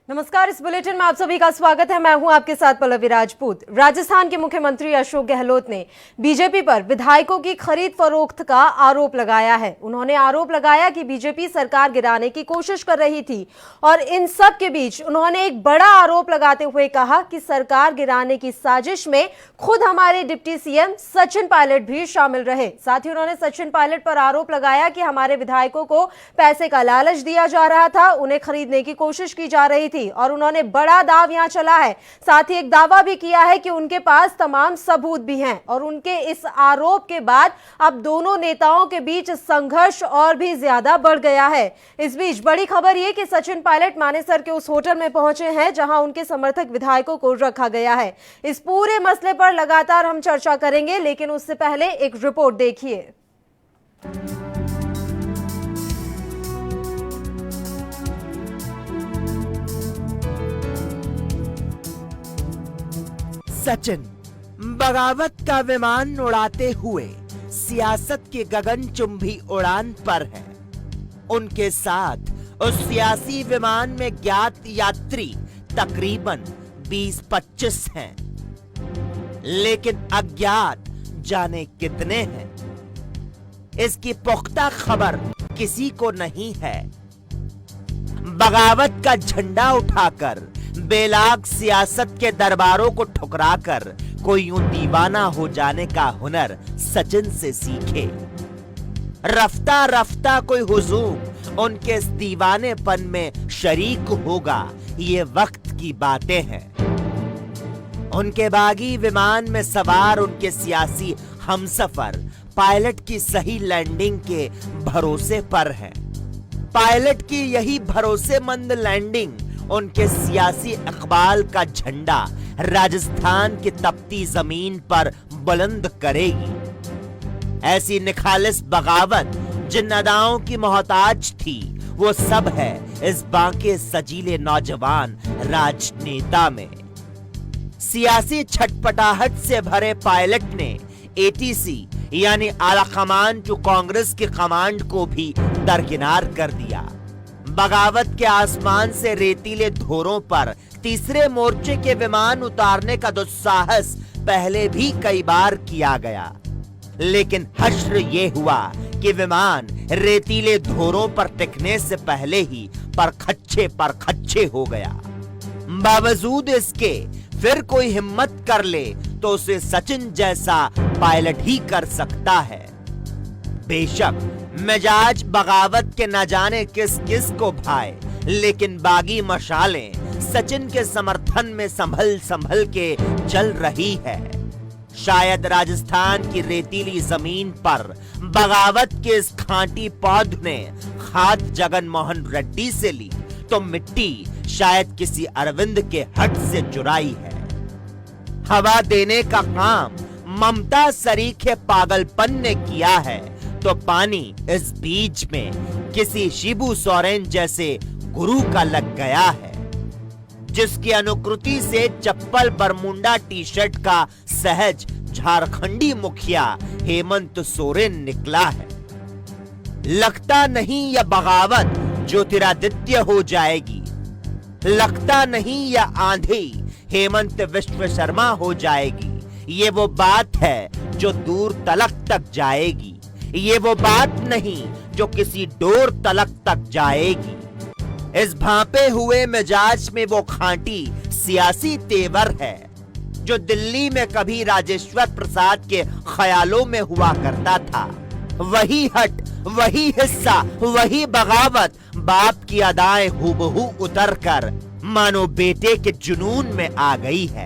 नमस्कार, इस बुलेटिन में आप सभी का स्वागत है। मैं हूं आपके साथ पल्लवी राजपूत। राजस्थान के मुख्यमंत्री अशोक गहलोत ने बीजेपी पर विधायकों की खरीद फरोख्त का आरोप लगाया है। उन्होंने आरोप लगाया कि बीजेपी सरकार गिराने की कोशिश कर रही थी और इन सब के बीच उन्होंने एक बड़ा आरोप लगाते हुए कहा कि सरकार गिराने की साजिश में खुद हमारे डिप्टी सीएम सचिन पायलट भी शामिल रहे। साथ ही उन्होंने सचिन पायलट पर आरोप लगाया कि हमारे विधायकों को पैसे का लालच दिया जा रहा था, उन्हें खरीदने की कोशिश की जा रही थी और उन्होंने बड़ा दाव यहां चला है। साथ ही एक दावा भी किया है कि उनके पास तमाम सबूत भी हैं और उनके इस आरोप के बाद अब दोनों नेताओं के बीच संघर्ष और भी ज्यादा बढ़ गया है। इस बीच बड़ी खबर यह कि सचिन पायलट मानेसर के उस होटल में पहुंचे हैं जहां उनके समर्थक विधायकों को रखा गया है। इस पूरे मसले पर लगातार हम चर्चा करेंगे, लेकिन उससे पहले एक रिपोर्ट देखिए। सचिन बगावत का विमान उड़ाते हुए सियासत के गगनचुंबी उड़ान पर है। उनके साथ उस सियासी विमान में ज्ञात यात्री तकरीबन 20-25 हैं, लेकिन अज्ञात जाने कितने हैं, इसकी पुख्ता खबर किसी को नहीं है। बगावत का झंडा उठाकर बेलाग सियासत के दरबारों को ठुकराकर कोई यूं दीवाना हो जाने का हुनर सचिन से सीखे। रफ्ता रफ्ता कोई हुजूम उनके इस दीवानेपन में शरीक होगा, ये वक्त की बातें हैं। उनके बागी विमान में सवार उनके सियासी हमसफर पायलट की सही लैंडिंग के भरोसे पर है। पायलट की यही भरोसेमंद लैंडिंग उनके सियासी इकबाल का झंडा राजस्थान की तपती जमीन पर बुलंद करेगी। ऐसी निखालिस बगावत जिन अदाओं की मोहताज थी, वो सब है इस बांके सजीले नौजवान राजनेता में। सियासी छटपटाहट से भरे पायलट ने एटीसी यानी आला कमान टू कांग्रेस की कमांड को भी दरकिनार कर दिया। बगावत के आसमान से रेतीले धोरों पर तीसरे मोर्चे के विमान उतारने का दुस्साहस पहले भी कई बार किया गया, लेकिन हश्र ये हुआ कि विमान रेतीले धोरों पर टिकने से पहले ही पर खच्चे हो गया। बावजूद इसके फिर कोई हिम्मत कर ले तो उसे सचिन जैसा पायलट ही कर सकता है। बेशक मिजाज बगावत के न जाने किस किस को भाए, लेकिन बागी मशालें सचिन के समर्थन में संभल के चल रही है। शायद राजस्थान की रेतीली जमीन पर बगावत के इस खांटी पौध ने खाद जगन मोहन रेड्डी से ली, तो मिट्टी शायद किसी अरविंद के हट से चुराई है। हवा देने का काम ममता सरीखे पागलपन ने किया है, तो पानी इस बीच में किसी शिबू सोरेन जैसे गुरु का लग गया है, जिसकी अनुकृति से चप्पल बरमुंडा टी शर्ट का सहज झारखंडी मुखिया हेमंत सोरेन निकला है। लगता नहीं यह बगावत ज्योतिरादित्य हो जाएगी, लगता नहीं यह आंधी हेमंत विश्व शर्मा हो जाएगी। ये वो बात है जो दूर तलक तक जाएगी, ये वो बात नहीं जो किसी डोर तलक तक जाएगी। इस भांपे हुए मिजाज में वो खांटी सियासी तेवर है जो दिल्ली में कभी राजेश्वर प्रसाद के ख्यालों में हुआ करता था। वही हट, वही हिस्सा, वही बगावत बाप की अदाएं हूबहू उतरकर मानो बेटे के जुनून में आ गई है।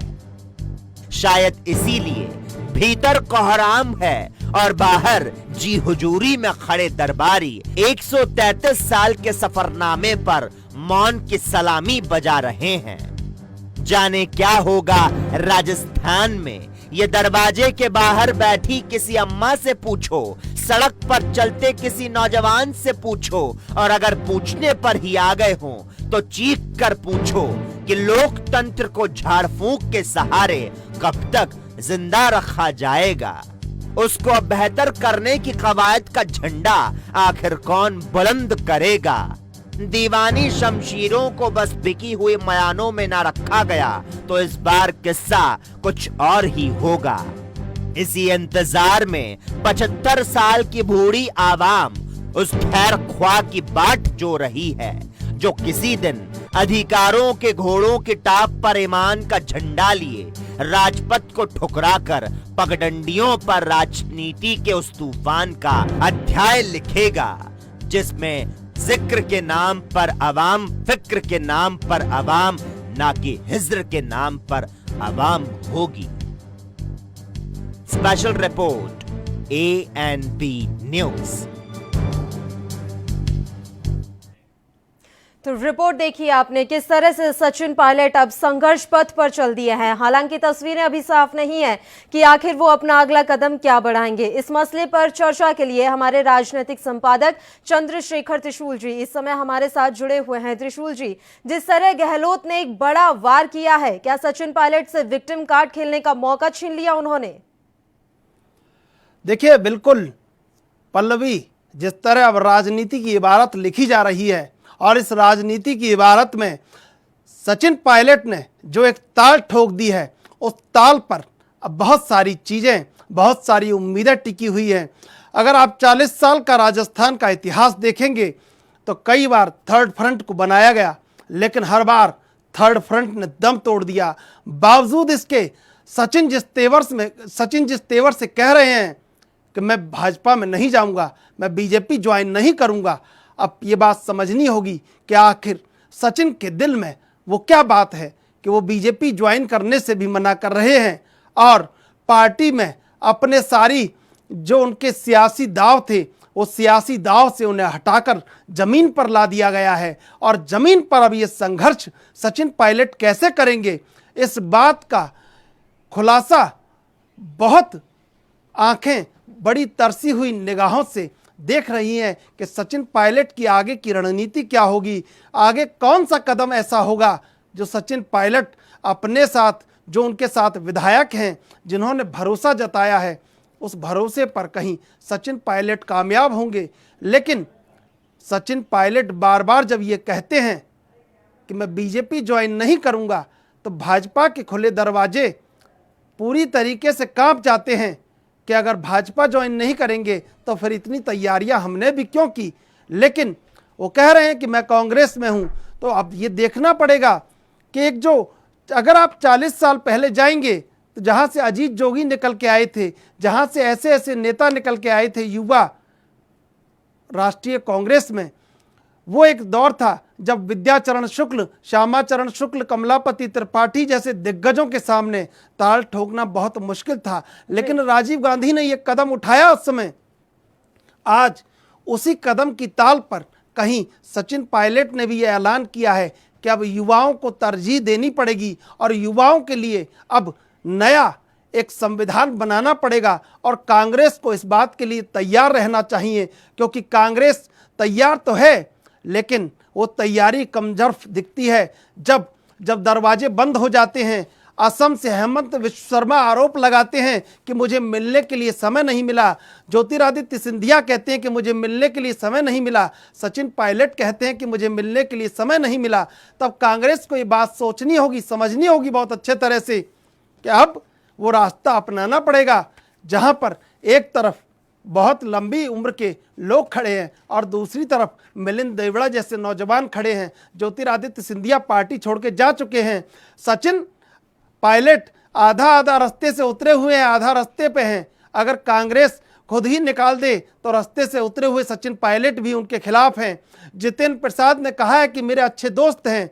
शायद इसीलिए भीतर कोहराम है और बाहर जी हुजूरी में खड़े दरबारी 133 साल के सफरनामे पर मौन की सलामी बजा रहे हैं। जाने क्या होगा राजस्थान में। ये दरवाजे के बाहर बैठी किसी अम्मा से पूछो, सड़क पर चलते किसी नौजवान से पूछो, और अगर पूछने पर ही आ गए हों तो चीख कर पूछो कि लोकतंत्र को झाड़ फूंक के सहारे कब तक जिंदा रखा जाएगा। उसको बेहतर करने की कवायद का झंडा आखिर कौन बुलंद करेगा। दीवानी शमशीरों को बस बिकी हुई मयानों में ना रखा गया तो इस बार किस्सा कुछ और ही होगा। इसी इंतजार में 75 साल की बूढ़ी आवाम उस खैर ख्वाह की बाट जो रही है जो किसी दिन अधिकारों के घोड़ों की टाप पर ईमान का झंडा लिए राजपथ को ठुकराकर पगडंडियों पर राजनीति के उस तूफान का अध्याय लिखेगा जिसमें जिक्र के नाम पर अवाम, फिक्र के नाम पर अवाम, ना कि हिज्र के नाम पर अवाम होगी। Special report ANP news. तो रिपोर्ट देखिए आपने किस तरह से सचिन पायलट अब संघर्ष पथ पर चल दिए हैं। हालांकि तस्वीरें अभी साफ नहीं है कि आखिर वो अपना अगला कदम क्या बढ़ाएंगे। इस मसले पर चर्चा के लिए हमारे राजनीतिक संपादक चंद्रशेखर त्रिशूल जी इस समय हमारे साथ जुड़े हुए हैं। त्रिशूल जी, जिस तरह गहलोत ने एक बड़ा वार किया है, क्या सचिन पायलट से विक्टिम कार्ड खेलने का मौका छीन लिया उन्होंने? देखिए, बिल्कुल पल्लवी, जिस तरह अब राजनीति की इबारत लिखी जा रही है और इस राजनीति की इबारत में सचिन पायलट ने जो एक ताल ठोक दी है, उस ताल पर अब बहुत सारी चीज़ें, बहुत सारी उम्मीदें टिकी हुई हैं। अगर आप 40 साल का राजस्थान का इतिहास देखेंगे तो कई बार थर्ड फ्रंट को बनाया गया, लेकिन हर बार थर्ड फ्रंट ने दम तोड़ दिया। बावजूद इसके सचिन जिस तेवर से कह रहे हैं कि मैं भाजपा में नहीं जाऊंगा, मैं बीजेपी ज्वाइन नहीं करूंगा, अब ये बात समझनी होगी कि आखिर सचिन के दिल में वो क्या बात है कि वो बीजेपी ज्वाइन करने से भी मना कर रहे हैं और पार्टी में अपने सारी जो उनके सियासी दाव थे, वो सियासी दाव से उन्हें हटाकर ज़मीन पर ला दिया गया है। और ज़मीन पर अब ये संघर्ष सचिन पायलट कैसे करेंगे, इस बात का खुलासा बहुत आंखें बड़ी तरसी हुई निगाहों से देख रही हैं कि सचिन पायलट की आगे की रणनीति क्या होगी, आगे कौन सा कदम ऐसा होगा जो सचिन पायलट अपने साथ, जो उनके साथ विधायक हैं जिन्होंने भरोसा जताया है, उस भरोसे पर कहीं सचिन पायलट कामयाब होंगे। लेकिन सचिन पायलट बार बार जब ये कहते हैं कि मैं बीजेपी ज्वाइन नहीं करूंगा, तो भाजपा के खुले दरवाजे पूरी तरीके से कांप जाते हैं कि अगर भाजपा ज्वाइन नहीं करेंगे तो फिर इतनी तैयारियां हमने भी क्यों की। लेकिन वो कह रहे हैं कि मैं कांग्रेस में हूं, तो अब ये देखना पड़ेगा कि एक जो, अगर आप 40 साल पहले जाएंगे तो जहां से अजीत जोगी निकल के आए थे, जहां से ऐसे ऐसे नेता निकल के आए थे युवा राष्ट्रीय कांग्रेस में, वो एक दौर था जब विद्याचरण शुक्ल, श्यामाचरण शुक्ल, कमलापति त्रिपाठी जैसे दिग्गजों के सामने ताल ठोकना बहुत मुश्किल था। लेकिन राजीव गांधी ने ये कदम उठाया उस समय। आज उसी कदम की ताल पर कहीं सचिन पायलट ने भी ये ऐलान किया है कि अब युवाओं को तरजीह देनी पड़ेगी और युवाओं के लिए अब नया एक संविधान बनाना पड़ेगा और कांग्रेस को इस बात के लिए तैयार रहना चाहिए, क्योंकि कांग्रेस तैयार तो है लेकिन वो तैयारी कमजोर दिखती है जब दरवाजे बंद हो जाते हैं। असम से हेमंत विश्व शर्मा आरोप लगाते हैं कि मुझे मिलने के लिए समय नहीं मिला, ज्योतिरादित्य सिंधिया कहते हैं कि मुझे मिलने के लिए समय नहीं मिला, सचिन पायलट कहते हैं कि मुझे मिलने के लिए समय नहीं मिला। तब कांग्रेस को ये बात सोचनी होगी, समझनी होगी बहुत अच्छे तरह से कि अब वो रास्ता अपनाना पड़ेगा जहाँ पर एक तरफ बहुत लंबी उम्र के लोग खड़े हैं और दूसरी तरफ मिलिंद देवड़ा जैसे नौजवान खड़े हैं। ज्योतिरादित्य सिंधिया पार्टी छोड़ के जा चुके हैं। सचिन पायलट आधा रास्ते से उतरे हुए हैं, आधा रास्ते पे हैं। अगर कांग्रेस खुद ही निकाल दे तो रास्ते से उतरे हुए सचिन पायलट भी उनके खिलाफ हैं। जितेंद्र प्रसाद ने कहा है कि मेरे अच्छे दोस्त हैं,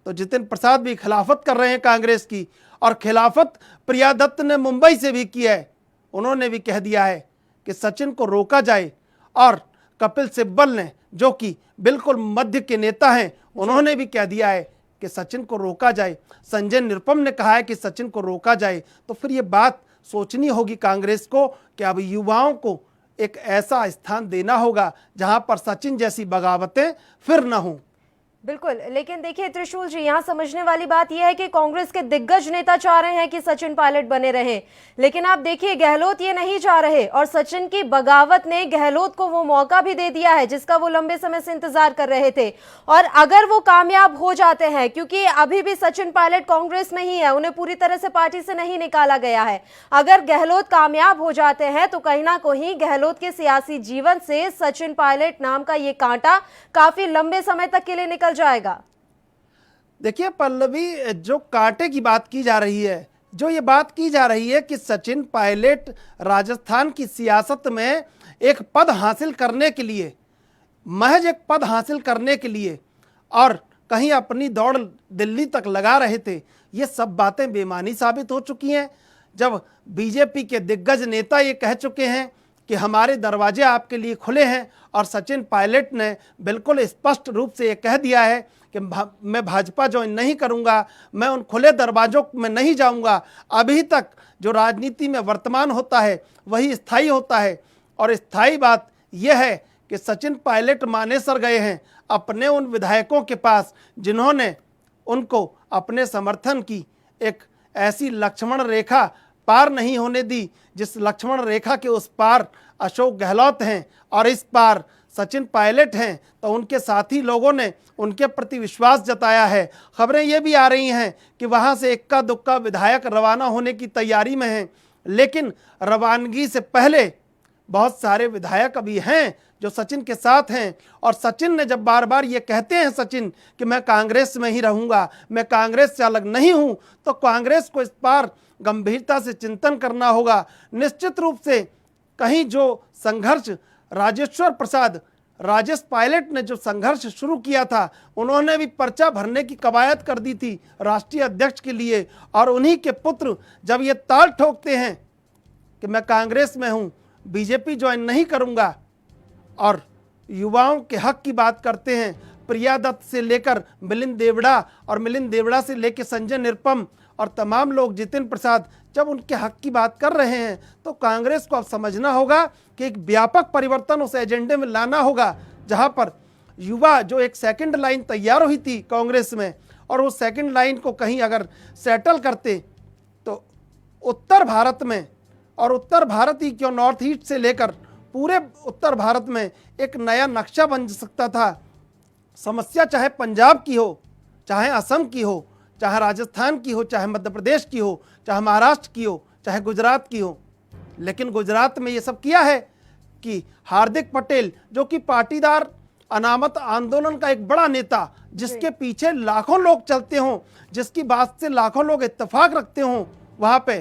तो जितेंद्र प्रसाद भी खिलाफत कर रहे हैं कांग्रेस की, और खिलाफत प्रिया दत्त ने मुंबई से भी की है। उन्होंने भी कह दिया है कि सचिन को रोका जाए। और कपिल सिब्बल ने, जो कि बिल्कुल मध्य के नेता हैं, उन्होंने भी कह दिया है कि सचिन को रोका जाए। संजय निरुपम ने कहा है कि सचिन को रोका जाए। तो फिर ये बात सोचनी होगी कांग्रेस को कि अब युवाओं को एक ऐसा स्थान देना होगा जहां पर सचिन जैसी बगावतें फिर न हों। बिल्कुल, लेकिन देखिए त्रिशूल जी, यहाँ समझने वाली बात यह है कि कांग्रेस के दिग्गज नेता चाह रहे हैं कि सचिन पायलट बने रहें, लेकिन आप देखिए गहलोत ये नहीं चाह रहे, और सचिन की बगावत ने गहलोत को वो मौका भी दे दिया है जिसका वो लंबे समय से इंतजार कर रहे थे। और अगर वो कामयाब हो जाते हैं, क्योंकि अभी भी सचिन पायलट कांग्रेस में ही है, उन्हें पूरी तरह से पार्टी से नहीं निकाला गया है, अगर गहलोत कामयाब हो जाते हैं तो कहीं ना कहीं गहलोत के सियासी जीवन से सचिन पायलट नाम का ये कांटा काफी लंबे समय तक के लिए निकल जाएगा। देखिए पल्लवी, जो कांटे की बात की जा रही है, जो ये बात की जा रही है कि सचिन पायलट राजस्थान की सियासत में एक पद हासिल करने के लिए, महज एक पद हासिल करने के लिए और कहीं अपनी दौड़ दिल्ली तक लगा रहे थे, ये सब बातें बेमानी साबित हो चुकी हैं। जब बीजेपी के दिग्गज नेता ये कह चुके हैं कि हमारे दरवाजे आपके लिए खुले हैं, और सचिन पायलट ने बिल्कुल स्पष्ट रूप से ये कह दिया है कि मैं भाजपा ज्वाइन नहीं करूंगा, मैं उन खुले दरवाजों में नहीं जाऊंगा। अभी तक जो राजनीति में वर्तमान होता है वही स्थायी होता है, और स्थायी बात यह है कि सचिन पायलट मानेसर गए हैं अपने उन विधायकों के पास जिन्होंने उनको अपने समर्थन की एक ऐसी लक्ष्मण रेखा पार नहीं होने दी, जिस लक्ष्मण रेखा के उस पार अशोक गहलोत हैं और इस पार सचिन पायलट हैं। तो उनके साथी लोगों ने उनके प्रति विश्वास जताया है। खबरें ये भी आ रही हैं कि वहाँ से इक्का दुक्का विधायक रवाना होने की तैयारी में हैं, लेकिन रवानगी से पहले बहुत सारे विधायक अभी हैं जो सचिन के साथ हैं। और सचिन ने जब बार बार ये कहते हैं सचिन कि मैं कांग्रेस में ही रहूँगा, मैं कांग्रेस से अलग नहीं हूँ, तो कांग्रेस को इस बार गंभीरता से चिंतन करना होगा। निश्चित रूप से कहीं जो संघर्ष राजेश्वर प्रसाद, राजेश पायलट ने जो संघर्ष शुरू किया था, उन्होंने भी पर्चा भरने की कवायद कर दी थी राष्ट्रीय अध्यक्ष के लिए, और उन्हीं के पुत्र जब ये ताल ठोकते हैं कि मैं कांग्रेस में हूँ, बीजेपी ज्वाइन नहीं करूँगा, और युवाओं के हक की बात करते हैं, प्रिया दत्त से लेकर मिलिंद देवड़ा और मिलिंद देवड़ा से लेकर संजय निरुपम और तमाम लोग, जितिन प्रसाद, जब उनके हक की बात कर रहे हैं, तो कांग्रेस को अब समझना होगा कि एक व्यापक परिवर्तन उस एजेंडे में लाना होगा, जहां पर युवा जो एक सेकंड लाइन तैयार हुई थी कांग्रेस में, और उस सेकंड लाइन को कहीं अगर सेटल करते तो उत्तर भारत में, और उत्तर भारत ही क्यों, नॉर्थ ईस्ट से लेकर पूरे उत्तर भारत में एक नया नक्शा बन सकता था। समस्या चाहे पंजाब की हो, चाहे असम की हो, चाहे राजस्थान की हो, चाहे मध्य प्रदेश की हो, चाहे महाराष्ट्र की हो, चाहे गुजरात की हो, लेकिन गुजरात में ये सब किया है कि हार्दिक पटेल, जो कि पाटीदार अनामत आंदोलन का एक बड़ा नेता, जिसके पीछे लाखों लोग चलते हों, जिसकी बात से लाखों लोग इत्तेफाक रखते हों वहाँ पे,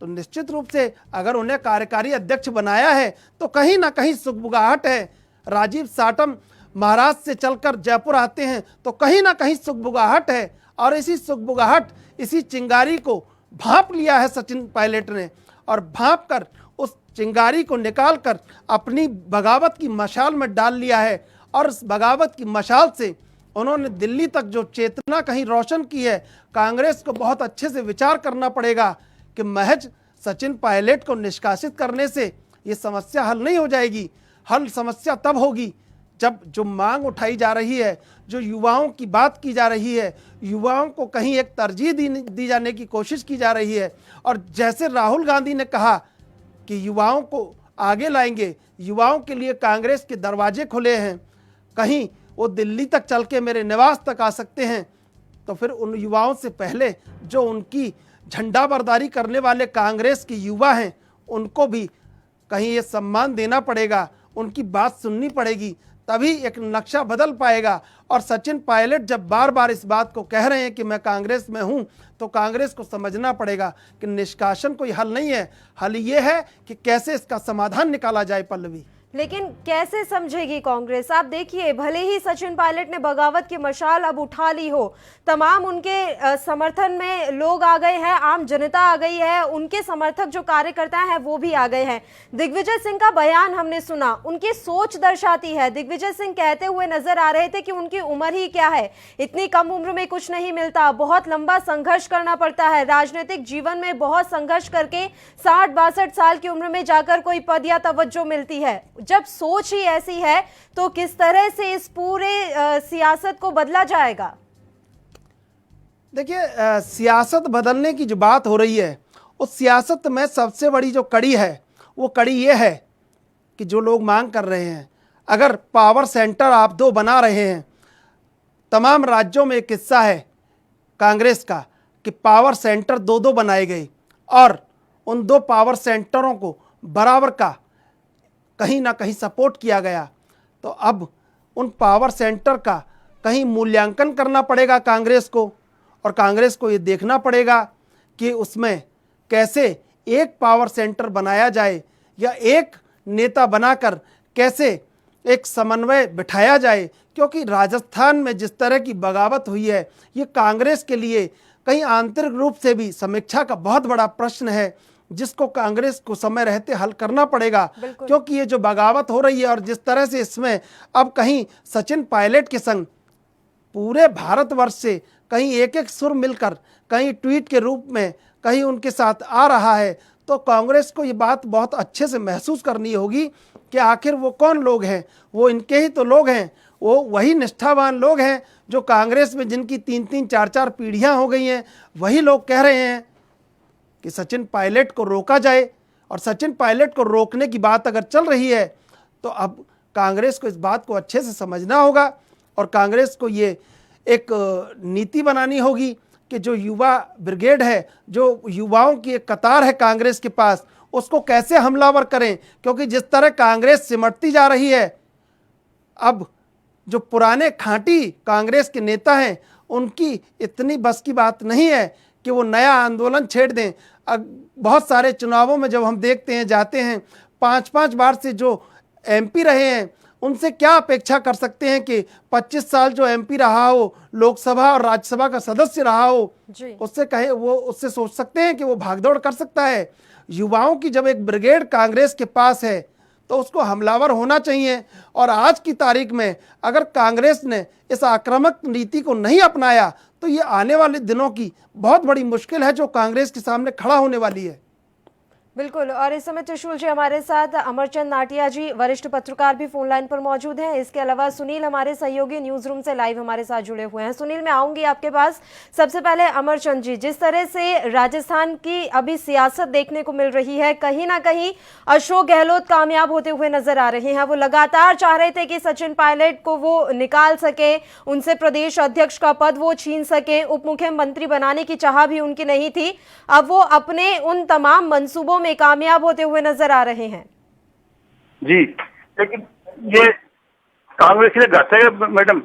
तो निश्चित रूप से अगर उन्हें कार्यकारी अध्यक्ष बनाया है तो कहीं ना कहीं सुगबुगाहट है। राजीव साटम महाराष्ट्र से चलकर जयपुर आते हैं तो कहीं ना कहीं सुगबुगाहट है, और इसी सुगबुगाहट, इसी चिंगारी को भांप लिया है सचिन पायलट ने, और भांप कर उस चिंगारी को निकाल कर अपनी बगावत की मशाल में डाल लिया है। और उस बगावत की मशाल से उन्होंने दिल्ली तक जो चेतना कहीं रोशन की है, कांग्रेस को बहुत अच्छे से विचार करना पड़ेगा कि महज सचिन पायलट को निष्कासित करने से ये समस्या हल नहीं हो जाएगी। हल समस्या तब होगी जब जो मांग उठाई जा रही है, जो युवाओं की बात की जा रही है, युवाओं को कहीं एक तरजीह दी जाने की कोशिश की जा रही है। और जैसे राहुल गांधी ने कहा कि युवाओं को आगे लाएंगे, युवाओं के लिए कांग्रेस के दरवाजे खुले हैं, कहीं वो दिल्ली तक चल के मेरे निवास तक आ सकते हैं, तो फिर उन युवाओं से पहले जो उनकी झंडा बरदारी करने वाले कांग्रेस के युवा हैं, उनको भी कहीं ये सम्मान देना पड़ेगा, उनकी बात सुननी पड़ेगी, तभी एक नक्शा बदल पाएगा। और सचिन पायलट जब बार बार इस बात को कह रहे हैं कि मैं कांग्रेस में हूं, तो कांग्रेस को समझना पड़ेगा कि निष्कासन कोई हल नहीं है, हल ये है कि कैसे इसका समाधान निकाला जाए। पल्लवी, लेकिन कैसे समझेगी कांग्रेस? आप देखिए, भले ही सचिन पायलट ने बगावत की मशाल अब उठा ली हो, तमाम उनके समर्थन में लोग आ गए हैं, आम जनता आ गई है, उनके समर्थक जो कार्यकर्ता हैं वो भी आ गए हैं। दिग्विजय सिंह का बयान हमने सुना, उनकी सोच दर्शाती है। दिग्विजय सिंह कहते हुए नजर आ रहे थे कि उनकी उम्र ही क्या है, इतनी कम उम्र में कुछ नहीं मिलता, बहुत लंबा संघर्ष करना पड़ता है, राजनीतिक जीवन में बहुत संघर्ष करके 60-62 साल की उम्र में जाकर कोई पद या तवज्जो मिलती है। जब सोच ही ऐसी है तो किस तरह से इस पूरे सियासत को बदला जाएगा? देखिए, सियासत बदलने की जो बात हो रही है, उस सियासत में सबसे बड़ी जो कड़ी है वो कड़ी ये है कि जो लोग मांग कर रहे हैं, अगर पावर सेंटर आप दो बना रहे हैं, तमाम राज्यों में एक किस्सा है कांग्रेस का कि पावर सेंटर दो दो बनाए गए और उन दो पावर सेंटरों को बराबर का कहीं ना कहीं सपोर्ट किया गया। तो अब उन पावर सेंटर का कहीं मूल्यांकन करना पड़ेगा कांग्रेस को, और कांग्रेस को ये देखना पड़ेगा कि उसमें कैसे एक पावर सेंटर बनाया जाए या एक नेता बनाकर कैसे एक समन्वय बिठाया जाए, क्योंकि राजस्थान में जिस तरह की बगावत हुई है ये कांग्रेस के लिए कहीं आंतरिक रूप से भी समीक्षा का बहुत बड़ा प्रश्न है, जिसको कांग्रेस को समय रहते हल करना पड़ेगा। क्योंकि ये जो बगावत हो रही है और जिस तरह से इसमें अब कहीं सचिन पायलट के संग पूरे भारतवर्ष से कहीं एक एक सुर मिलकर कहीं ट्वीट के रूप में कहीं उनके साथ आ रहा है, तो कांग्रेस को ये बात बहुत अच्छे से महसूस करनी होगी कि आखिर वो कौन लोग हैं। वो इनके ही तो लोग हैं, वो वही निष्ठावान लोग हैं जो कांग्रेस में जिनकी 3-3 4-4 पीढ़ियां हो गई हैं। वही लोग कह रहे हैं कि सचिन पायलट को रोका जाए, और सचिन पायलट को रोकने की बात अगर चल रही है तो अब कांग्रेस को इस बात को अच्छे से समझना होगा और कांग्रेस को ये एक नीति बनानी होगी कि जो युवा ब्रिगेड है, जो युवाओं की एक कतार है कांग्रेस के पास, उसको कैसे हमलावर करें। क्योंकि जिस तरह कांग्रेस सिमटती जा रही है, अब जो पुराने खांटी कांग्रेस के नेता हैं उनकी इतनी बस की बात नहीं है कि वो नया आंदोलन छेड़ दें। बहुत सारे चुनावों में जब हम देखते हैं, जाते हैं, 5-5 बार से जो एमपी रहे हैं उनसे क्या अपेक्षा कर सकते हैं कि 25 साल जो एमपी रहा हो, लोकसभा और राज्यसभा का सदस्य रहा हो, उससे कहे वो उससे सोच सकते हैं कि वो भागदौड़ कर सकता है। युवाओं की जब एक ब्रिगेड कांग्रेस के पास है तो उसको हमलावर होना चाहिए। और आज की तारीख में अगर कांग्रेस ने इस आक्रामक नीति को नहीं अपनाया तो ये आने वाले दिनों की बहुत बड़ी मुश्किल है जो कांग्रेस के सामने खड़ा होने वाली है। बिल्कुल। और इस समय त्रिशूल जी हमारे साथ, अमरचंद नाटिया जी वरिष्ठ पत्रकार भी फोन लाइन पर मौजूद हैं। इसके अलावा सुनील हमारे सहयोगी न्यूज रूम से लाइव हमारे साथ जुड़े हुए हैं। सुनील, मैं आऊंगी आपके पास। सबसे पहले अमरचंद जी, जिस तरह से राजस्थान की अभी सियासत देखने को मिल रही है, कहीं ना कहीं अशोक गहलोत कामयाब होते हुए नजर आ रहे हैं। वो लगातार चाह रहे थे कि सचिन पायलट को वो निकाल सके, उनसे प्रदेश अध्यक्ष का पद वो छीन सके, उप मुख्यमंत्री बनाने की चाह भी उनकी नहीं थी। अब वो अपने उन तमाम मंसूबों में कामयाब होते हुए नजर आ रहे हैं। जी, लेकिन ये कांग्रेस के लिए घातक है मैडम।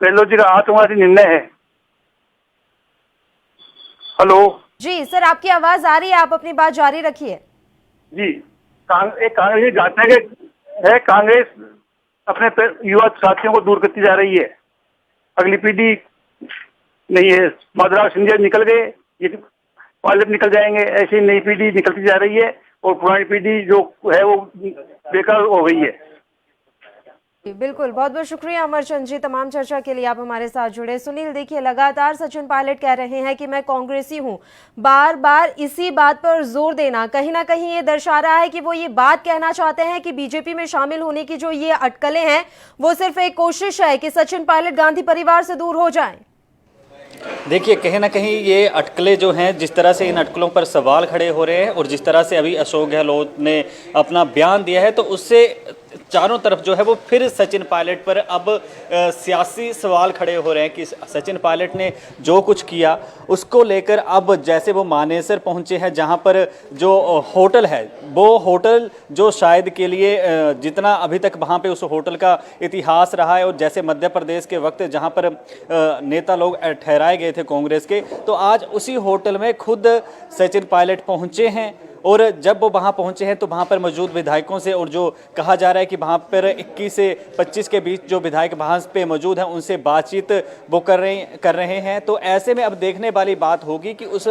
गहलोत जी का आत्मघाती निर्णय है। हेलो जी सर, आपकी आवाज आ रही है, आप अपनी बात जारी रखिए। जी, कांग्रेस घातक है। कांग्रेस अपने युवा साथियों को दूर करती जा रही है। अगली पीढ़ी नहीं है। मद्रास सिंधिया निकल गए, ये पायलट निकल जाएंगे, ऐसी नई पीढ़ी निकलती जा रही है और पुरानी पीढ़ी जो है वो बेकार हो गई है। बिल्कुल, बहुत बहुत शुक्रिया अमरचंद जी तमाम चर्चा के लिए आप हमारे साथ जुड़े। सुनील, देखिए लगातार सचिन पायलट कह रहे हैं कि मैं कांग्रेसी हूं। बार बार इसी बात पर जोर देना कहीं ना कहीं ये दर्शा रहा है कि वो ये बात कहना चाहते हैं कि बीजेपी में शामिल होने की जो ये अटकलें हैं वो सिर्फ एक कोशिश है कि सचिन पायलट गांधी परिवार से दूर हो जाएं। देखिए, कहीं ना कहीं ये अटकलें जो हैं, जिस तरह से इन अटकलों पर सवाल खड़े हो रहे हैं और जिस तरह से अभी अशोक गहलोत ने अपना बयान दिया है, तो उससे चारों तरफ जो है वो फिर सचिन पायलट पर अब सियासी सवाल खड़े हो रहे हैं कि सचिन पायलट ने जो कुछ किया उसको लेकर अब जैसे वो मानेसर पहुंचे हैं, जहां पर जो होटल है वो होटल जो शायद के लिए जितना अभी तक वहां पे उस होटल का इतिहास रहा है, और जैसे मध्य प्रदेश के वक्त जहां पर नेता लोग ठहराए गए थे कांग्रेस के, तो आज उसी होटल में खुद सचिन पायलट पहुंचे हैं। और जब वो वहाँ पहुँचे हैं तो वहाँ पर मौजूद विधायकों से, और जो कहा जा रहा है कि वहाँ पर 21 से 25 के बीच जो विधायक वहाँ पे मौजूद हैं उनसे बातचीत वो कर रहे हैं। तो ऐसे में अब देखने वाली बात होगी कि उस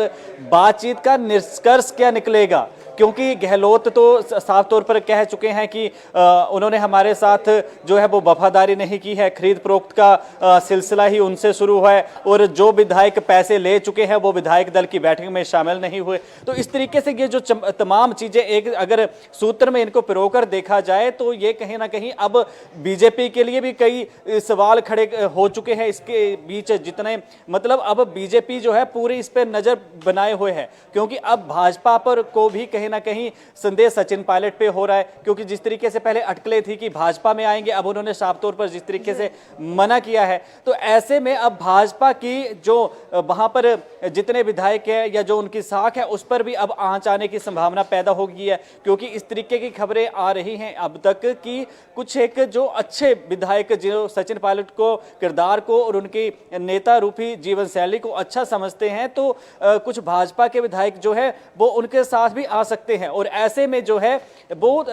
बातचीत का निष्कर्ष क्या निकलेगा, क्योंकि गहलोत तो साफ तौर पर कह चुके हैं कि उन्होंने हमारे साथ जो है वो वफादारी नहीं की है, खरीद फरोख्त का सिलसिला ही उनसे शुरू हुआ है और जो विधायक पैसे ले चुके हैं वो विधायक दल की बैठक में शामिल नहीं हुए। तो इस तरीके से ये जो तमाम चीजें एक अगर सूत्र में इनको पिरोकर देखा जाए तो ये कहीं ना कहीं अब बीजेपी के लिए भी कई सवाल खड़े हो चुके हैं। इसके बीच जितने मतलब अब बीजेपी जो है पूरी इस पर नजर बनाए हुए है, क्योंकि अब भाजपा पर को भी कहीं ना कहीं संदेह सचिन पायलट पे हो रहा है, क्योंकि जिस तरीके से पहले अटकलें थी कि भाजपा में आएंगे, अब उन्होंने साफ तौर पर जिस तरीके से मना किया है, तो ऐसे में अब भाजपा की जो वहां पर जितने विधायक है या जो उनकी साख है उस पर भी अब आंच आने की संभावना पैदा हो गई है, क्योंकि इस तरीके की खबरें आ रही हैं अब तक कि कुछ एक जो अच्छे विधायक जो सचिन पायलट को किरदार को और उनकी नेता रूपी जीवन शैली को अच्छा समझते हैं, तो कुछ भाजपा के विधायक जो है वो उनके साथ भी आ सकते हैं। और ऐसे में जो है वो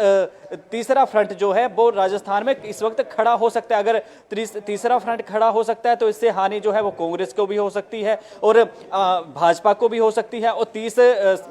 तीसरा फ्रंट जो है वो राजस्थान में इस वक्त खड़ा हो सकता है। अगर तीसरा फ्रंट खड़ा हो सकता है तो इससे हानि जो है वो कांग्रेस को भी हो सकती है और भाजपा को भी हो सकती है। और 30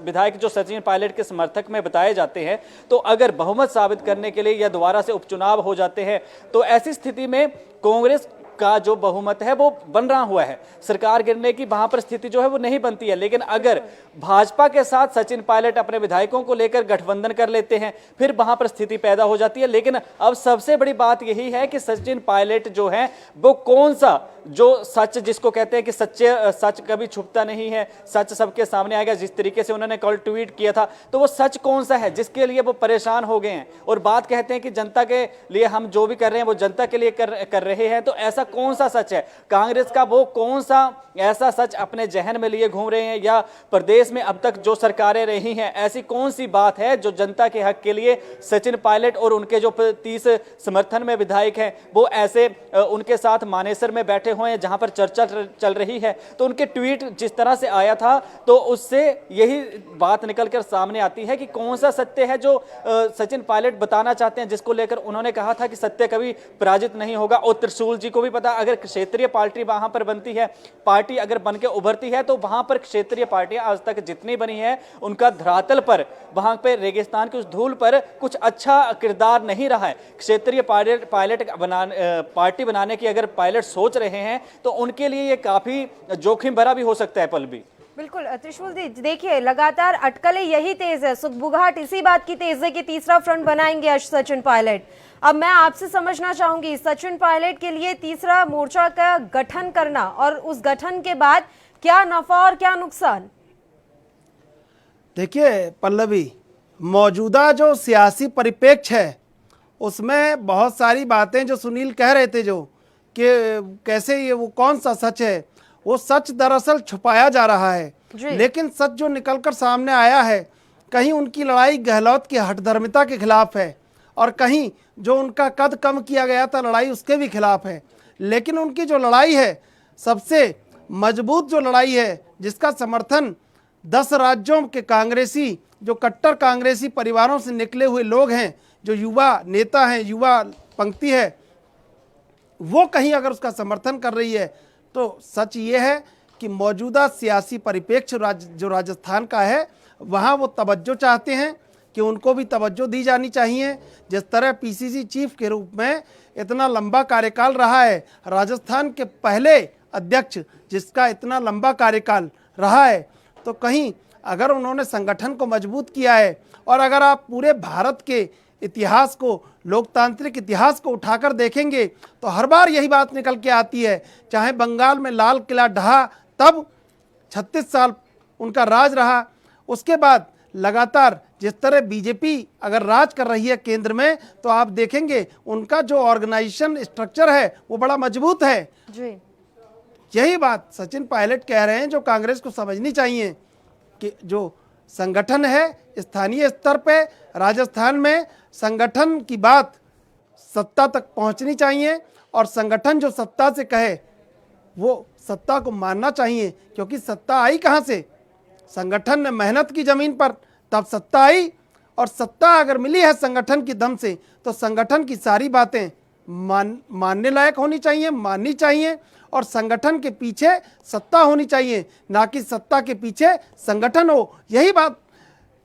विधायक जो सचिन पायलट के समर्थक में बताए जाते हैं, तो अगर बहुमत साबित करने के लिए या दोबारा से उपचुनाव हो जाते हैं तो ऐसी स्थिति में कांग्रेस का जो बहुमत है वो बन रहा हुआ है, सरकार गिरने की वहां पर स्थिति जो है वो नहीं बनती है। लेकिन अगर भाजपा के साथ सचिन पायलट अपने विधायकों को लेकर गठबंधन कर लेते हैं फिर वहां पर स्थिति पैदा हो जाती है। लेकिन अब सबसे बड़ी बात यही है कि सचिन पायलट जो है वो कौन सा जो सच जिसको कहते हैं कि सच कभी छुपता नहीं है, सच सबके सामने आएगा, जिस तरीके से उन्होंने कल ट्वीट किया था, तो वो सच कौन सा है जिसके लिए वो परेशान हो गए हैं और बात कहते हैं कि जनता के लिए हम जो भी कर रहे हैं वो जनता के लिए कर रहे हैं। तो ऐसा कौन सा सच है कांग्रेस का, वो कौन सा ऐसा सच अपने जहन में लिए घूम रहे हैं, या प्रदेश में अब तक जो सरकारें रही हैं ऐसी कौन सी बात है जो जनता के हक के लिए सचिन पायलट और उनके जो 30 समर्थन में विधायक हैं वो ऐसे उनके साथ मानेसर में बैठे हुए हैं जहां पर चर्चा चल रही है। तो उनके ट्वीट जिस तरह से आया था तो उससे यही बात निकलकर सामने आती है कि कौन सा सत्य है जो सचिन पायलट बताना चाहते हैं, जिसको लेकर उन्होंने कहा था कि सत्य कभी पराजित नहीं होगा। और त्रिशूल जी को भी पता, अगर क्षेत्रीय पार्टी वहां पर बनती है, पार्टी अगर बनके उभरती है तो वहां पर क्षेत्रीय पार्टियां आज तक जितनी बनी है उनका धरातल पर वहां पे रेगिस्तान की उस धूल पर कुछ अच्छा किरदार नहीं रहा है। क्षेत्रीय पार्टी बनाने की अगर पायलट सोच रहे हैं तो उनके लिए ये काफी जोखिम भरा भी हो सकता है। पल भी बिल्कुल त्रिशूल जी, देखिए लगातार अटकलें यही तेज है, सुगबुगाहट इसी बात की तेज है कि तीसरा फ्रंट बनाएंगे सचिन पायलट। अब मैं आपसे समझना चाहूंगी सचिन पायलट के लिए तीसरा मोर्चा का गठन करना और उस गठन के बाद क्या नफा और क्या नुकसान? देखिए पल्लवी, मौजूदा जो सियासी परिप्रेक्ष्य है उसमें बहुत सारी बातें जो सुनील कह रहे थे जो कि कैसे ये वो कौन सा सच है, वो सच दरअसल छुपाया जा रहा है। लेकिन सच जो निकलकर सामने आया है, कहीं उनकी लड़ाई गहलोत की हठधर्मिता के खिलाफ है और कहीं जो उनका कद कम किया गया था लड़ाई उसके भी खिलाफ है। लेकिन उनकी जो लड़ाई है, सबसे मजबूत जो लड़ाई है, जिसका समर्थन 10 राज्यों के कांग्रेसी जो कट्टर कांग्रेसी परिवारों से निकले हुए लोग हैं, जो युवा नेता हैं, युवा पंक्ति है, वो कहीं अगर उसका समर्थन कर रही है तो सच ये है कि मौजूदा सियासी परिप्रेक्ष्य जो राजस्थान का है वहाँ वो तवज्जो चाहते हैं कि उनको भी तवज्जो दी जानी चाहिए। जिस तरह पीसीसी चीफ के रूप में इतना लंबा कार्यकाल रहा है, राजस्थान के पहले अध्यक्ष जिसका इतना लंबा कार्यकाल रहा है, तो कहीं अगर उन्होंने संगठन को मजबूत किया है और अगर आप पूरे भारत के इतिहास को, लोकतांत्रिक इतिहास को उठाकर देखेंगे तो हर बार यही बात निकल के आती है। चाहे बंगाल में लाल किला ढहा तब 36 साल उनका राज रहा, उसके बाद लगातार जिस तरह बीजेपी अगर राज कर रही है केंद्र में तो आप देखेंगे उनका जो ऑर्गेनाइजेशन स्ट्रक्चर है वो बड़ा मजबूत है जी। यही बात सचिन पायलट कह रहे हैं जो कांग्रेस को समझनी चाहिए कि जो संगठन है स्थानीय स्तर पे राजस्थान में, संगठन की बात सत्ता तक पहुंचनी चाहिए और संगठन जो सत्ता से कहे वो सत्ता को मानना चाहिए, क्योंकि सत्ता आई कहाँ से? संगठन ने मेहनत की जमीन पर तब सत्ता आई, और सत्ता अगर मिली है संगठन की दम से तो संगठन की सारी बातें मानने लायक होनी चाहिए, माननी चाहिए, और संगठन के पीछे सत्ता होनी चाहिए, ना कि सत्ता के पीछे संगठन हो। यही बात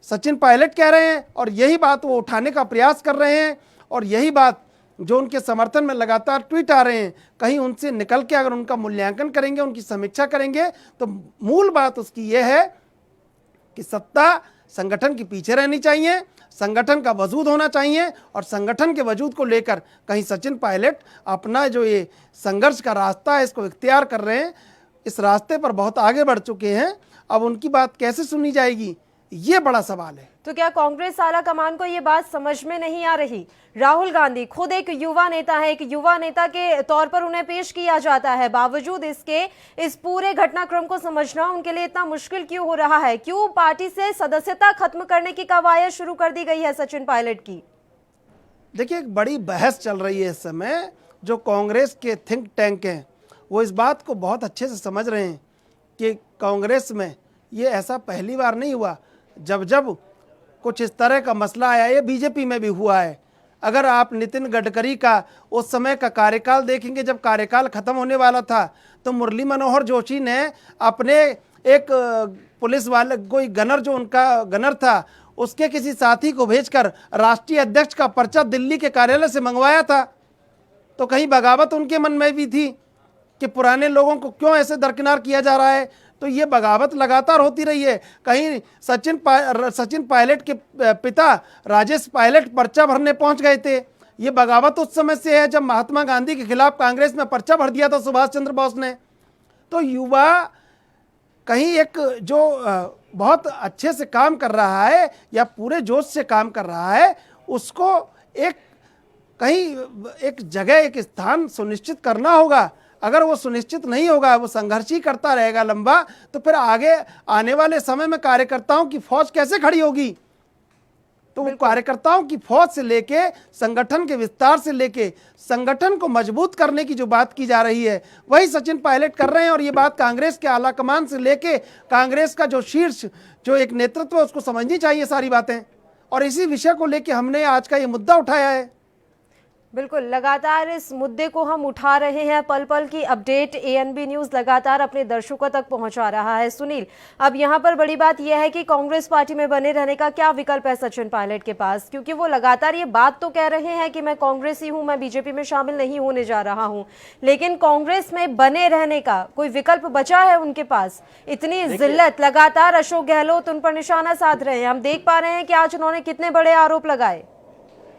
सचिन पायलट कह रहे हैं और यही बात वो उठाने का प्रयास कर रहे हैं, और यही बात जो उनके समर्थन में लगातार ट्वीट आ रहे हैं, कहीं उनसे निकल के अगर उनका मूल्यांकन करेंगे, उनकी समीक्षा करेंगे, तो मूल बात उसकी ये है कि सत्ता संगठन के पीछे रहनी चाहिए, संगठन का वजूद होना चाहिए, और संगठन के वजूद को लेकर कहीं सचिन पायलट अपना जो ये संघर्ष का रास्ता है इसको इख्तियार कर रहे हैं, इस रास्ते पर बहुत आगे बढ़ चुके हैं। अब उनकी बात कैसे सुनी जाएगी, ये बड़ा सवाल है। तो क्या कांग्रेस आला कमान को ये बात समझ में नहीं आ रही? राहुल गांधी खुद एक युवा नेता है, एक युवा नेता के तौर पर उन्हें पेश किया जाता है, बावजूद इसके इस पूरे घटनाक्रम को समझना उनके लिए इतना मुश्किल क्यों हो रहा है? क्यों पार्टी से सदस्यता खत्म करने की कवायद शुरू कर दी गई है सचिन पायलट की? देखिए, एक बड़ी बहस चल रही है इस समय। जो कांग्रेस के थिंक टैंक हैं वो इस बात को बहुत अच्छे से समझ रहे हैं कि कांग्रेस में ये ऐसा पहली बार नहीं हुआ। जब जब कुछ इस तरह का मसला आया, ये बीजेपी में भी हुआ है। अगर आप नितिन गडकरी का उस समय का कार्यकाल देखेंगे, जब कार्यकाल खत्म होने वाला था, तो मुरली मनोहर जोशी ने अपने एक पुलिस वाले, कोई गनर, जो उनका गनर था, उसके किसी साथी को भेजकर राष्ट्रीय अध्यक्ष का पर्चा दिल्ली के कार्यालय से मंगवाया था। तो कहीं बगावत उनके मन में भी थी कि पुराने लोगों को क्यों ऐसे दरकिनार किया जा रहा है। तो ये बगावत लगातार होती रही है। कहीं सचिन पायलट के पिता राजेश पायलट पर्चा भरने पहुंच गए थे। ये बगावत उस समय से है जब महात्मा गांधी के खिलाफ कांग्रेस में पर्चा भर दिया था सुभाष चंद्र बोस ने। तो युवा कहीं एक जो बहुत अच्छे से काम कर रहा है या पूरे जोश से काम कर रहा है, उसको एक जगह, एक स्थान सुनिश्चित करना होगा। अगर वो सुनिश्चित नहीं होगा, वो संघर्ष ही करता रहेगा लंबा, तो फिर आगे आने वाले समय में कार्यकर्ताओं की फौज कैसे खड़ी होगी? तो वो कार्यकर्ताओं की फौज से लेके, संगठन के विस्तार से लेके, संगठन को मजबूत करने की जो बात की जा रही है, वही सचिन पायलट कर रहे हैं। और ये बात कांग्रेस के आला कमान से लेके कांग्रेस का जो शीर्ष, जो एक नेतृत्व है, उसको समझनी चाहिए सारी बातें। और इसी विषय को लेके हमने आज का ये मुद्दा उठाया है। बिल्कुल, लगातार इस मुद्दे को हम उठा रहे हैं। पल पल की अपडेट एएनबी न्यूज़ लगातार अपने दर्शकों तक पहुंचा रहा है। सुनील, अब यहां पर बड़ी बात यह है कि कांग्रेस पार्टी में बने रहने का क्या विकल्प है सचिन पायलट के पास? क्योंकि वो लगातार ये बात तो कह रहे हैं कि मैं कांग्रेसी हूं, मैं बीजेपी में शामिल नहीं होने जा रहा हूं, लेकिन कांग्रेस में बने रहने का कोई विकल्प बचा है उनके पास? इतनी जिल्लत, लगातार अशोक गहलोत उन पर निशाना साध रहे हैं। हम देख पा रहे हैं कि आज उन्होंने कितने बड़े आरोप लगाए।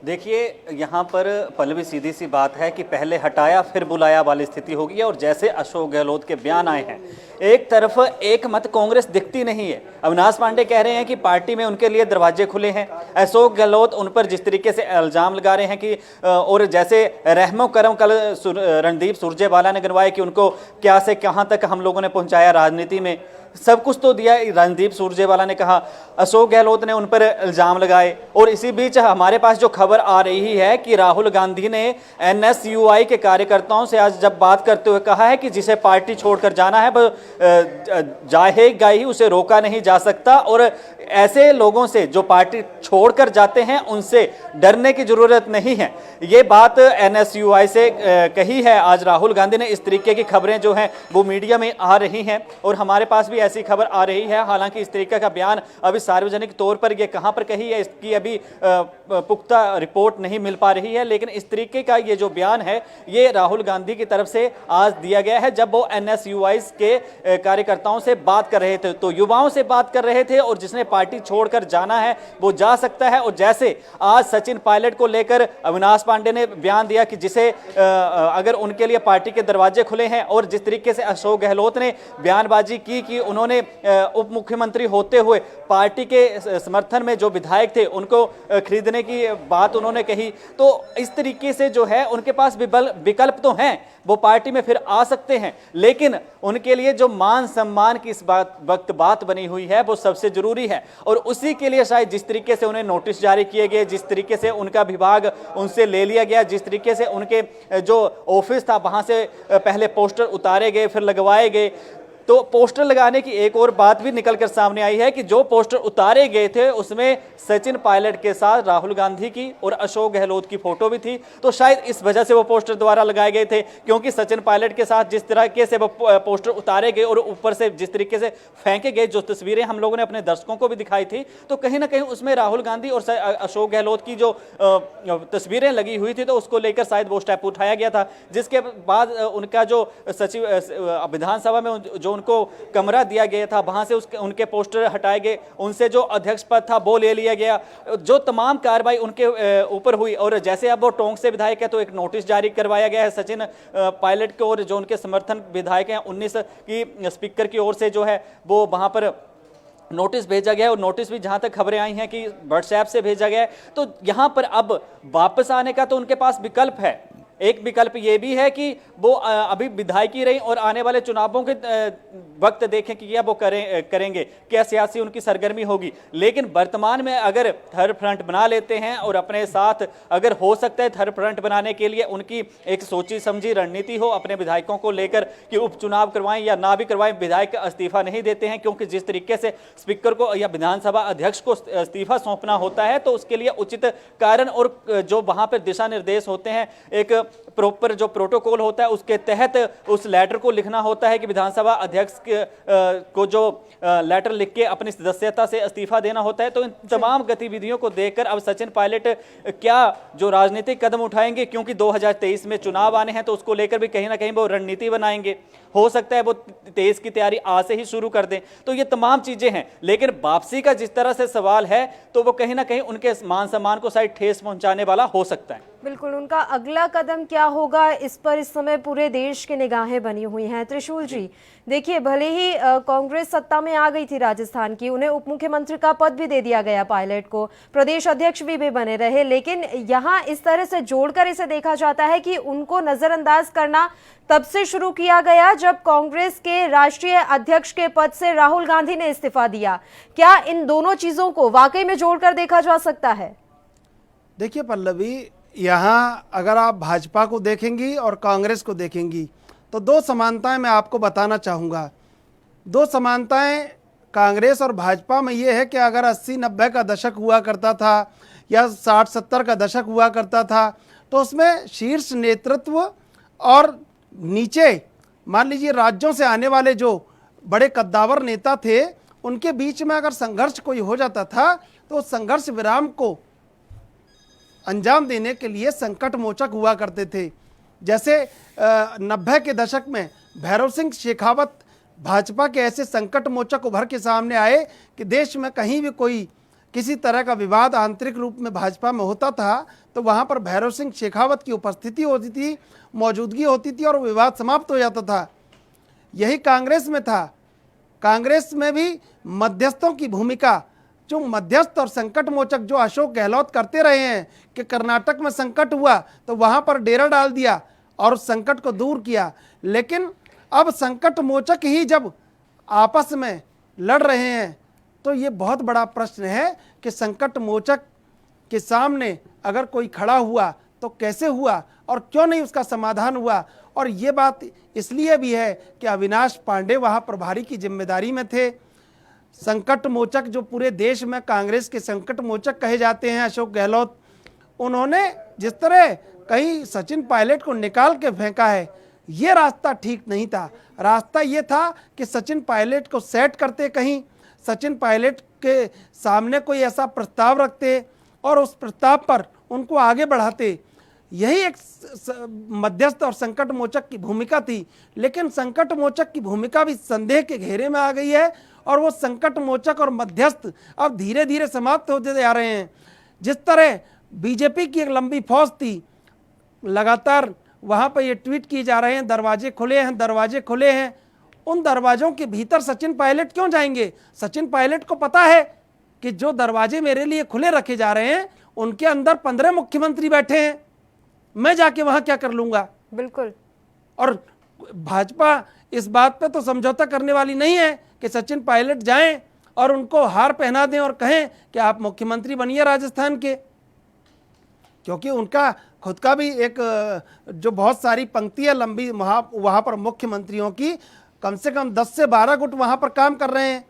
देखिए, यहाँ पर पल्लवी सीधी सी बात है कि पहले हटाया फिर बुलाया वाली स्थिति होगी। और जैसे अशोक गहलोत के बयान आए हैं, एक तरफ एक मत कांग्रेस दिखती नहीं है। अविनाश पांडे कह रहे हैं कि पार्टी में उनके लिए दरवाजे खुले हैं। अशोक गहलोत उन पर जिस तरीके से इल्जाम लगा रहे हैं कि, और जैसे रहमो करम कल रणदीप सुरजेवाला ने गिनवाया कि उनको क्या से कहां तक हम लोगों ने पहुंचाया, राजनीति में सब कुछ तो दिया। रणदीप सुरजेवाला ने कहा, अशोक गहलोत ने उन पर इल्जाम लगाए। और इसी बीच हमारे पास जो खबर आ रही है कि राहुल गांधी ने एनएसयूआई के कार्यकर्ताओं से आज जब बात करते हुए कहा है कि जिसे पार्टी छोड़कर जाना है वो जाएगा ही, उसे रोका नहीं जा सकता। और ऐसे लोगों से जो पार्टी छोड़कर जाते हैं उनसे डरने की जरूरत नहीं है। ये बात एनएसयूआई से कही है आज राहुल गांधी ने। इस तरीके की खबरें जो हैं वो मीडिया में आ रही हैं और हमारे पास भी ऐसी खबर आ रही है। हालांकि इस तरीके का बयान अभी सार्वजनिक तौर पर ये कहां पर कही है इसकी अभी पुख्ता रिपोर्ट नहीं मिल पा रही है, लेकिन इस तरीके का ये जो बयान है ये राहुल गांधी की तरफ से आज दिया गया है जब वो एनएसयूआई के कार्यकर्ताओं से बात कर रहे थे, तो युवाओं से बात कर रहे थे। और जिसने पार्टी छोड़कर जाना है वो जा सकता है। और जैसे आज सचिन पायलट को लेकर अविनाश पांडे ने बयान दिया कि जिसे अगर उनके लिए पार्टी के दरवाजे खुले हैं, और जिस तरीके से अशोक गहलोत ने बयानबाजी की कि उन्होंने उप मुख्यमंत्री होते हुए पार्टी के समर्थन में जो विधायक थे उनको खरीदने की बात उन्होंने कही, तो इस तरीके से जो है उनके पास विकल्प तो हैं, वो पार्टी में फिर आ सकते हैं। लेकिन उनके लिए जो मान सम्मान की इस वक्त बात बनी हुई है वो सबसे जरूरी है। और उसी के लिए शायद जिस तरीके से उन्हें नोटिस जारी किए गए, जिस तरीके से उनका विभाग उनसे ले लिया गया, जिस तरीके से उनके जो ऑफिस था वहां से पहले पोस्टर उतारे गए फिर लगवाए गए, तो पोस्टर लगाने की एक और बात भी निकल कर सामने आई है कि जो पोस्टर उतारे गए थे उसमें सचिन पायलट के साथ राहुल गांधी की और अशोक गहलोत की फोटो भी थी। तो शायद इस वजह से वो पोस्टर दोबारा लगाए गए थे, क्योंकि सचिन पायलट के साथ जिस तरीके से वो पोस्टर उतारे गए और ऊपर से जिस तरीके से फेंके गए, जो तस्वीरें हम लोगों ने अपने दर्शकों को भी दिखाई थी, तो कहीं ना कहीं उसमें राहुल गांधी और अशोक गहलोत की जो तस्वीरें लगी हुई थी, तो उसको लेकर शायद वो स्टेप उठाया गया था। जिसके बाद उनका जो सचिव विधानसभा में जो उनको कमरा दिया गया था, वहां से उनके पोस्टर हटाए गए, उनसे जो अध्यक्ष पद था वो ले लिया गया, जो तमाम कार्रवाई उनके ऊपर हुई। और जैसे अब वो टोंक से विधायक है तो एक नोटिस जारी करवाया गया है सचिन पायलट को, और जो उनके समर्थन विधायक हैं 19 की स्पीकर की ओर से जो है वो वहां पर नोटिस भेजा गया है। और नोटिस भी जहां तक खबरें आई हैं कि व्हाट्सएप से भेजा गया है। तो यहां पर अब वापस आने का तो उनके पास विकल्प है। एक विकल्प ये भी है कि वो अभी विधायकी रही और आने वाले चुनावों के वक्त देखें कि क्या वो करेंगे, क्या सियासी उनकी सरगर्मी होगी। लेकिन वर्तमान में अगर थर्ड फ्रंट बना लेते हैं और अपने साथ अगर हो सकता है थर्ड फ्रंट बनाने के लिए उनकी एक सोची समझी रणनीति हो अपने विधायकों को लेकर कि उपचुनाव करवाएं या ना भी करवाएं, विधायक इस्तीफा नहीं देते हैं, क्योंकि जिस तरीके से स्पीकर को या विधानसभा अध्यक्ष को इस्तीफा सौंपना होता है तो उसके लिए उचित कारण और जो वहां पर दिशा निर्देश होते हैं, एक प्रॉपर जो प्रोटोकॉल होता है उसके तहत उस लेटर को लिखना होता है कि विधानसभा अध्यक्ष को जो लेटर लिख के अपनी सदस्यता से इस्तीफा देना होता है। तो इन तमाम गतिविधियों को देखकर अब सचिन पायलट क्या जो राजनीतिक कदम उठाएंगे, क्योंकि 2023 में चुनाव आने हैं तो उसको लेकर भी कहीं ना कहीं वो रणनीति बनाएंगे। हो सकता है वो 23 की तैयारी आज से ही शुरू कर दें। तो ये तमाम चीजें हैं, लेकिन वापसी का जिस तरह से सवाल है तो वो कहीं ना कहीं उनके मान सम्मान को शायद ठेस पहुंचाने वाला हो सकता है। बिल्कुल, उनका अगला कदम क्या होगा इस पर इस समय पूरे देश की निगाहें बनी हुई हैं। त्रिशूल जी, देखिए भले ही कांग्रेस सत्ता में आ गई थी राजस्थान की, उन्हें उप मुख्यमंत्री का पद भी दे दिया गया पायलट को, प्रदेश अध्यक्ष भी बने रहे, लेकिन यहाँ इस तरह से जोड़कर इसे देखा जाता है कि उनको नजरअंदाज करना तब से शुरू किया गया जब कांग्रेस के राष्ट्रीय अध्यक्ष के पद से राहुल गांधी ने इस्तीफा दिया। क्या इन दोनों चीजों को वाकई में जोड़कर देखा जा सकता है? देखिए पल्लवी, यहाँ अगर आप भाजपा को देखेंगी और कांग्रेस को देखेंगी तो दो समानताएं मैं आपको बताना चाहूँगा। दो समानताएं कांग्रेस और भाजपा में ये है कि अगर 80-90 का दशक हुआ करता था या 60-70 का दशक हुआ करता था तो उसमें शीर्ष नेतृत्व और नीचे मान लीजिए राज्यों से आने वाले जो बड़े कद्दावर नेता थे उनके बीच में अगर संघर्ष कोई हो जाता था तो संघर्ष विराम को अंजाम देने के लिए संकट मोचक हुआ करते थे। जैसे 90 के दशक में भैरव सिंह शेखावत भाजपा के ऐसे संकट मोचक उभर के सामने आए कि देश में कहीं भी कोई किसी तरह का विवाद आंतरिक रूप में भाजपा में होता था तो वहाँ पर भैरव सिंह शेखावत की उपस्थिति होती थी, मौजूदगी होती थी और विवाद समाप्त हो जाता था। यही कांग्रेस में था। कांग्रेस में भी मध्यस्थों की भूमिका, जो मध्यस्थ और संकट मोचक जो अशोक गहलोत करते रहे हैं कि कर्नाटक में संकट हुआ तो वहाँ पर डेरा डाल दिया और उस संकट को दूर किया। लेकिन अब संकट मोचक ही जब आपस में लड़ रहे हैं तो ये बहुत बड़ा प्रश्न है कि संकट मोचक के सामने अगर कोई खड़ा हुआ तो कैसे हुआ और क्यों नहीं उसका समाधान हुआ। और ये बात इसलिए भी है कि अविनाश पांडे वहाँ प्रभारी की जिम्मेदारी में थे। संकट मोचक जो पूरे देश में कांग्रेस के संकट मोचक कहे जाते हैं अशोक गहलोत, उन्होंने जिस तरह कहीं सचिन पायलट को निकाल के फेंका है ये रास्ता ठीक नहीं था। रास्ता ये था कि सचिन पायलट को सेट करते, कहीं सचिन पायलट के सामने कोई ऐसा प्रस्ताव रखते और उस प्रस्ताव पर उनको आगे बढ़ाते। यही एक मध्यस्थ और संकट मोचक की भूमिका थी। लेकिन संकट मोचक की भूमिका भी संदेह के घेरे में आ गई है और वो संकट मोचक और मध्यस्थ अब धीरे धीरे समाप्त होते जा रहे हैं। जिस तरह बीजेपी की एक लंबी फौज थी, लगातार वहाँ पर ये ट्वीट किए जा रहे हैं दरवाजे खुले हैं, दरवाजे खुले हैं। उन दरवाजों के भीतर सचिन पायलट क्यों जाएंगे? सचिन पायलट को पता है कि जो दरवाजे मेरे लिए खुले रखे जा रहे हैं उनके अंदर 15 मुख्यमंत्री बैठे हैं, मैं जाके वहाँ क्या कर लूँगा। बिल्कुल। और भाजपा इस बात पे तो समझौता करने वाली नहीं है कि सचिन पायलट जाएं और उनको हार पहना दें और कहें कि आप मुख्यमंत्री बनिए राजस्थान के, क्योंकि उनका खुद का भी एक जो बहुत सारी पंक्ति है लंबी वहाँ पर मुख्यमंत्रियों की, कम से कम 10 से 12 गुट वहाँ पर काम कर रहे हैं।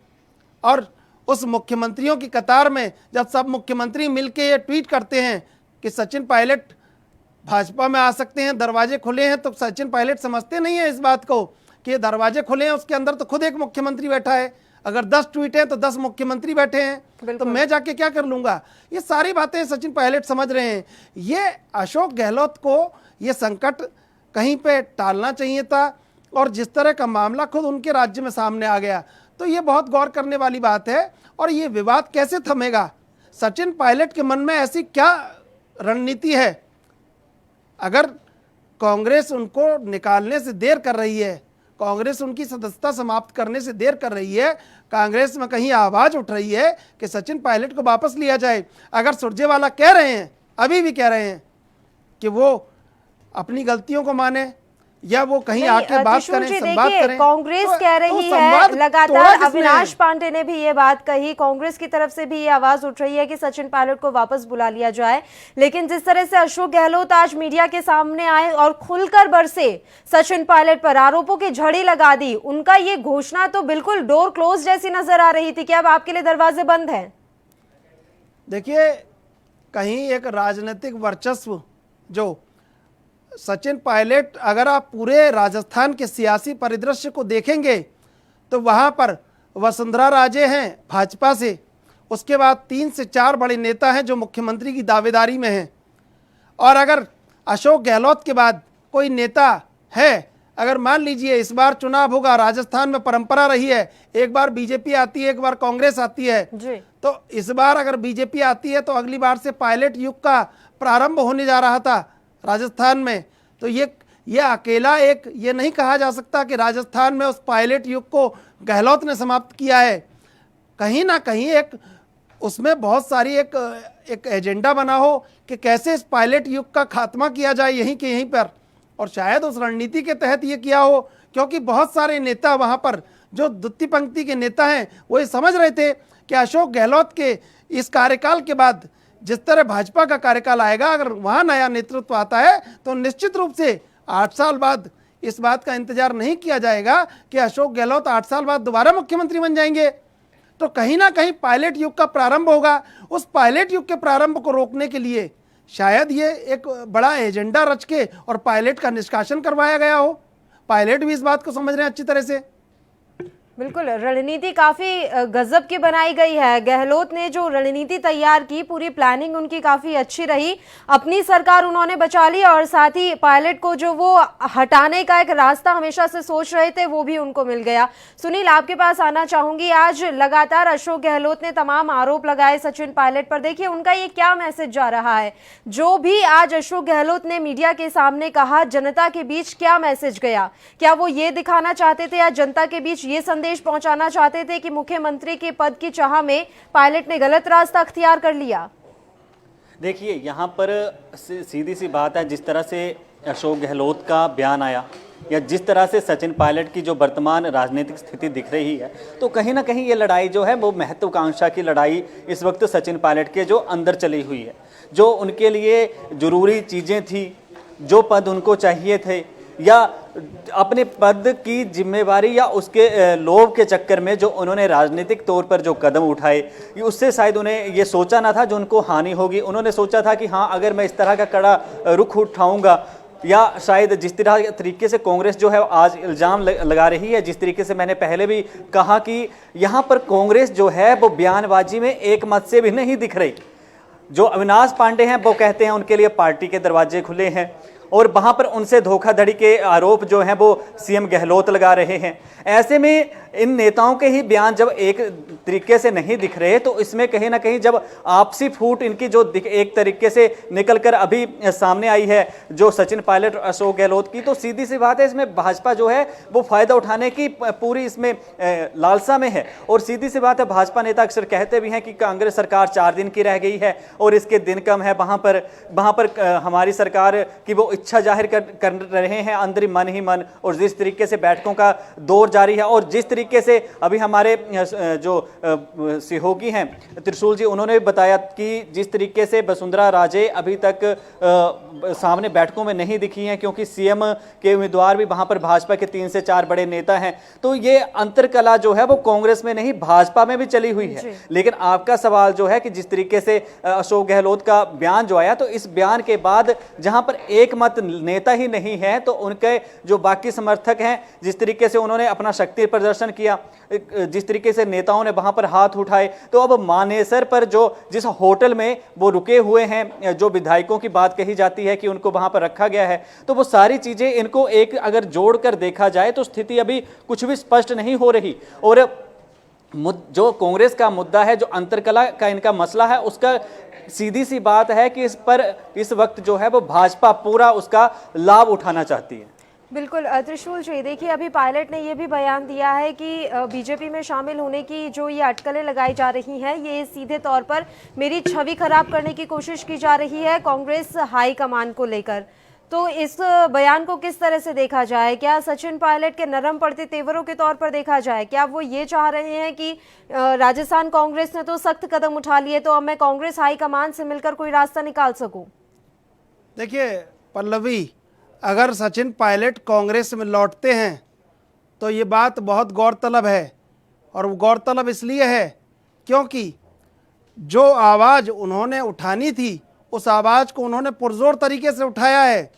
और उस मुख्यमंत्रियों की कतार में जब सब मुख्यमंत्री मिलके ये ट्वीट करते हैं कि सचिन पायलट भाजपा में आ सकते हैं, दरवाजे खुले हैं, तो सचिन पायलट समझते नहीं है इस बात को कि दरवाजे खुले हैं, उसके अंदर तो खुद एक मुख्यमंत्री बैठा है। अगर 10 ट्वीट हैं तो 10 मुख्यमंत्री बैठे हैं, तो मैं जाके क्या कर लूंगा। ये सारी बातें सचिन पायलट समझ रहे हैं। ये अशोक गहलोत को ये संकट कहीं पे टालना चाहिए था, और जिस तरह का मामला खुद उनके राज्य में सामने आ गया, तो ये बहुत गौर करने वाली बात है। और ये विवाद कैसे थमेगा? सचिन पायलट के मन में ऐसी क्या रणनीति है? अगर कांग्रेस उनको निकालने से देर कर रही है, कांग्रेस उनकी सदस्यता समाप्त करने से देर कर रही है, कांग्रेस में कहीं आवाज उठ रही है कि सचिन पायलट को वापस लिया जाए। अगर सुरजेवाला कह रहे हैं, अभी भी कह रहे हैं कि वो अपनी गलतियों को माने, या वो कहीं आके बात करें, संवाद करें। कांग्रेस तो कह रही है लगातार, अविनाश पांडे ने भी ये बात कही, कांग्रेस की तरफ से भी ये आवाज उठ रही है कि सचिन पायलट को वापस बुला लिया जाए। लेकिन जिस तरह से अशोक गहलोत आज मीडिया के सामने आए और खुलकर बरसे सचिन पायलट पर, आरोपों की झड़ी लगा दी, उनका ये घोषणा तो बिल्कुल डोर क्लोज जैसी नजर आ रही थी कि अब आपके लिए दरवाजे बंद हैं। देखिए, कहीं एक राजनीतिक वर्चस्व जो सचिन पायलट, अगर आप पूरे राजस्थान के सियासी परिदृश्य को देखेंगे तो वहाँ पर वसुंधरा राजे हैं भाजपा से, उसके बाद 3 से 4 बड़े नेता हैं जो मुख्यमंत्री की दावेदारी में हैं। और अगर अशोक गहलोत के बाद कोई नेता है, अगर मान लीजिए इस बार चुनाव होगा, राजस्थान में परंपरा रही है, एक बार बीजेपी आती है, एक बार कांग्रेस आती है जी। तो इस बार अगर बीजेपी आती है तो अगली बार से पायलट युग का प्रारंभ होने जा रहा था राजस्थान में। तो ये अकेला एक, ये नहीं कहा जा सकता कि राजस्थान में उस पायलट युग को गहलोत ने समाप्त किया है। कहीं ना कहीं एक उसमें बहुत सारी एक एजेंडा बना हो कि कैसे इस पायलट युग का खात्मा किया जाए यहीं के यहीं पर, और शायद उस रणनीति के तहत ये किया हो, क्योंकि बहुत सारे नेता वहाँ पर जो द्वितीय पंक्ति के नेता हैं वो ये समझ रहे थे कि अशोक गहलोत के इस कार्यकाल के बाद जिस तरह भाजपा का कार्यकाल आएगा, अगर वहाँ नया नेतृत्व आता है तो निश्चित रूप से 8 साल बाद इस बात का इंतजार नहीं किया जाएगा कि अशोक गहलोत 8 साल बाद दोबारा मुख्यमंत्री बन जाएंगे। तो कहीं ना कहीं पायलट युग का प्रारंभ होगा। उस पायलट युग के प्रारंभ को रोकने के लिए शायद ये एक बड़ा एजेंडा रच के और पायलट का निष्कासन करवाया गया हो। पायलट भी इस बात को समझ रहे हैं अच्छी तरह से। बिल्कुल, रणनीति काफी गजब की बनाई गई है। गहलोत ने जो रणनीति तैयार की, पूरी प्लानिंग उनकी काफी अच्छी रही। अपनी सरकार उन्होंने बचा ली और साथ ही पायलट को जो वो हटाने का एक रास्ता हमेशा से सोच रहे थे वो भी उनको मिल गया। सुनील, आपके पास आना चाहूंगी। आज लगातार अशोक गहलोत ने तमाम आरोप लगाए सचिन पायलट पर, देखिए उनका ये क्या मैसेज जा रहा है? जो भी आज अशोक गहलोत ने मीडिया के सामने कहा, जनता के बीच क्या मैसेज गया? क्या वो ये दिखाना चाहते थे या जनता के बीच ये संदेश पहुंचाना चाहते थे कि मुख्यमंत्री के पद की चाह में पायलट ने गलत रास्ता अख्तियार कर लिया? देखिए, यहाँ पर सीधी सी बात है, जिस तरह से अशोक गहलोत का बयान आया या जिस तरह से सचिन पायलट की जो वर्तमान राजनीतिक स्थिति दिख रही है, तो कहीं ना कहीं ये लड़ाई जो है वो महत्वाकांक्षा की लड़ाई इस वक्त सचिन पायलट के जो अंदर चली हुई है। जो उनके लिए जरूरी चीज़ें थी, जो पद उनको चाहिए थे, या अपने पद की जिम्मेवारी या उसके लोभ के चक्कर में जो उन्होंने राजनीतिक तौर पर जो कदम उठाए, उससे शायद उन्हें ये सोचा ना था जो उनको हानि होगी। उन्होंने सोचा था कि हाँ, अगर मैं इस तरह का कड़ा रुख उठाऊंगा, या शायद जिस तरह तरीके से कांग्रेस जो है आज इल्ज़ाम लगा रही है, जिस तरीके से मैंने पहले भी कहा कि यहाँ पर कांग्रेस जो है वो बयानबाजी में एक मत से भी नहीं दिख रही। जो अविनाश पांडे हैं वो कहते हैं उनके लिए पार्टी के दरवाजे खुले हैं, और वहाँ पर उनसे धोखाधड़ी के आरोप जो हैं वो सीएम गहलोत लगा रहे हैं। ऐसे में इन नेताओं के ही बयान जब एक तरीके से नहीं दिख रहे, तो इसमें कहीं ना कहीं जब आपसी फूट इनकी जो एक तरीके से निकलकर अभी सामने आई है जो सचिन पायलट और अशोक गहलोत की, तो सीधी सी बात है, इसमें भाजपा जो है वो फायदा उठाने की पूरी इसमें लालसा में है। और सीधी सी बात है, भाजपा नेता अक्सर कहते भी हैं कि कांग्रेस सरकार 4 दिन की रह गई है और इसके दिन कम है, वहाँ पर हमारी सरकार की वो इच्छा जाहिर कर रहे हैं अंदर मन ही मन, और जिस तरीके से बैठकों का दौर जारी है और जिस तरीके से अभी हमारे जो सहयोगी हैं त्रिशूल जी, उन्होंने भी बताया कि जिस तरीके से वसुंधरा राजे अभी तक सामने बैठकों में नहीं दिखी हैं, क्योंकि सीएम के उम्मीदवार भी वहां पर भाजपा के 3 से 4 बड़े नेता हैं, तो ये अंतरकला जो है वो कांग्रेस में नहीं भाजपा में भी चली हुई है। लेकिन आपका सवाल जो है कि जिस तरीके से अशोक गहलोत का बयान जो आया, तो इस बयान के बाद जहां पर एक मत नेता ही नहीं है, तो उनके जो बाकी समर्थक हैं, जिस तरीके से उन्होंने अपना शक्ति प्रदर्शन किया, जिस तरीके से नेताओं ने वहां पर हाथ उठाए, तो अब मानेसर पर जो जिस होटल में वो रुके हुए हैं, जो विधायकों की बात कही जाती है कि उनको वहां पर रखा गया है, तो वो सारी चीजें इनको एक अगर जोड़कर देखा जाए तो स्थिति अभी कुछ भी स्पष्ट नहीं हो रही। और जो कांग्रेस का मुद्दा है, जो अंतरकला का इनका मसला है, उसका सीधी सी बात है कि इस पर इस वक्त जो है वो भाजपा पूरा उसका लाभ उठाना चाहती है। बिल्कुल त्रिशूल जी, देखिए अभी पायलट ने ये भी बयान दिया है कि बीजेपी में शामिल होने की जो ये अटकलें लगाई जा रही हैं, ये सीधे तौर पर मेरी छवि खराब करने की कोशिश की जा रही है कांग्रेस हाईकमान को लेकर। तो इस बयान को किस तरह से देखा जाए? क्या सचिन पायलट के नरम पड़ते तेवरों के तौर पर देखा जाए? क्या वो ये चाह रहे हैं कि राजस्थान कांग्रेस ने तो सख्त कदम उठा लिए, तो अब मैं कांग्रेस हाईकमान से मिलकर कोई रास्ता निकाल सकूं? देखिए पल्लवी, अगर सचिन पायलट कांग्रेस में लौटते हैं तो ये बात बहुत गौरतलब है। और वो गौरतलब इसलिए है क्योंकि जो आवाज़ उन्होंने उठानी थी, उस आवाज़ को उन्होंने पुरजोर तरीके से उठाया है।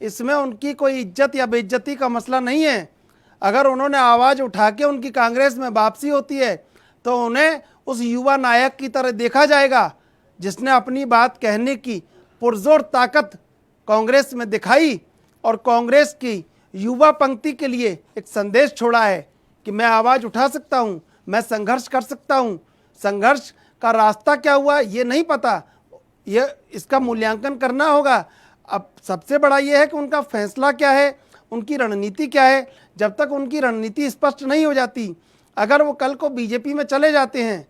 इसमें उनकी कोई इज्जत या बेइज्जती का मसला नहीं है। अगर उन्होंने आवाज़ उठा के उनकी कांग्रेस में वापसी होती है तो उन्हें उस युवा नायक की तरह देखा जाएगा जिसने अपनी बात कहने की पुरजोर ताकत कांग्रेस में दिखाई और कांग्रेस की युवा पंक्ति के लिए एक संदेश छोड़ा है कि मैं आवाज़ उठा सकता हूं, मैं संघर्ष कर सकता हूं। संघर्ष का रास्ता क्या हुआ ये नहीं पता, ये इसका मूल्यांकन करना होगा। अब सबसे बड़ा ये है कि उनका फैसला क्या है, उनकी रणनीति क्या है। जब तक उनकी रणनीति स्पष्ट नहीं हो जाती, अगर वो कल को बीजेपी में चले जाते हैं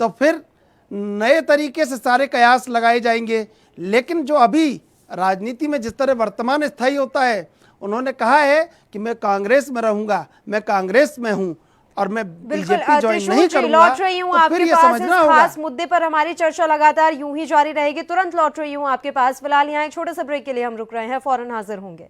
तो फिर नए तरीके से सारे कयास लगाए जाएंगे। लेकिन जो अभी राजनीति में जिस तरह वर्तमान स्थायी होता है, उन्होंने कहा है कि मैं कांग्रेस में रहूंगा, मैं कांग्रेस में हूं और मैं बीजेपी ज्वाइन नहीं करूंगा। लौट रही हूं तो आपके फिर ये पास, इस समझना होगा। खास मुद्दे पर हमारी चर्चा लगातार यूं ही जारी रहेगी। तुरंत लौट रही हूं आपके पास। फिलहाल यहाँ एक छोटे से ब्रेक के लिए हम रुक रहे हैं, फौरन हाजिर होंगे।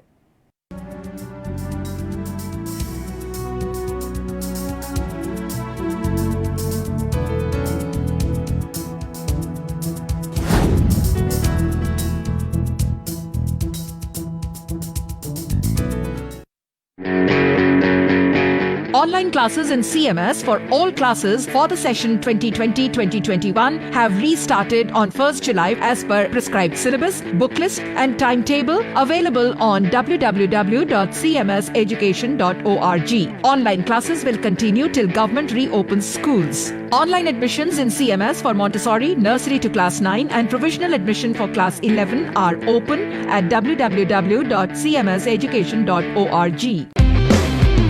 Online classes in CMS for all classes for the session 2020-2021 have restarted on 1st July as per prescribed syllabus, book list and timetable available on www.cmseducation.org. Online classes will continue till government reopens schools. Online admissions in CMS for Montessori, nursery to class 9 and provisional admission for class 11 are open at www.cmseducation.org.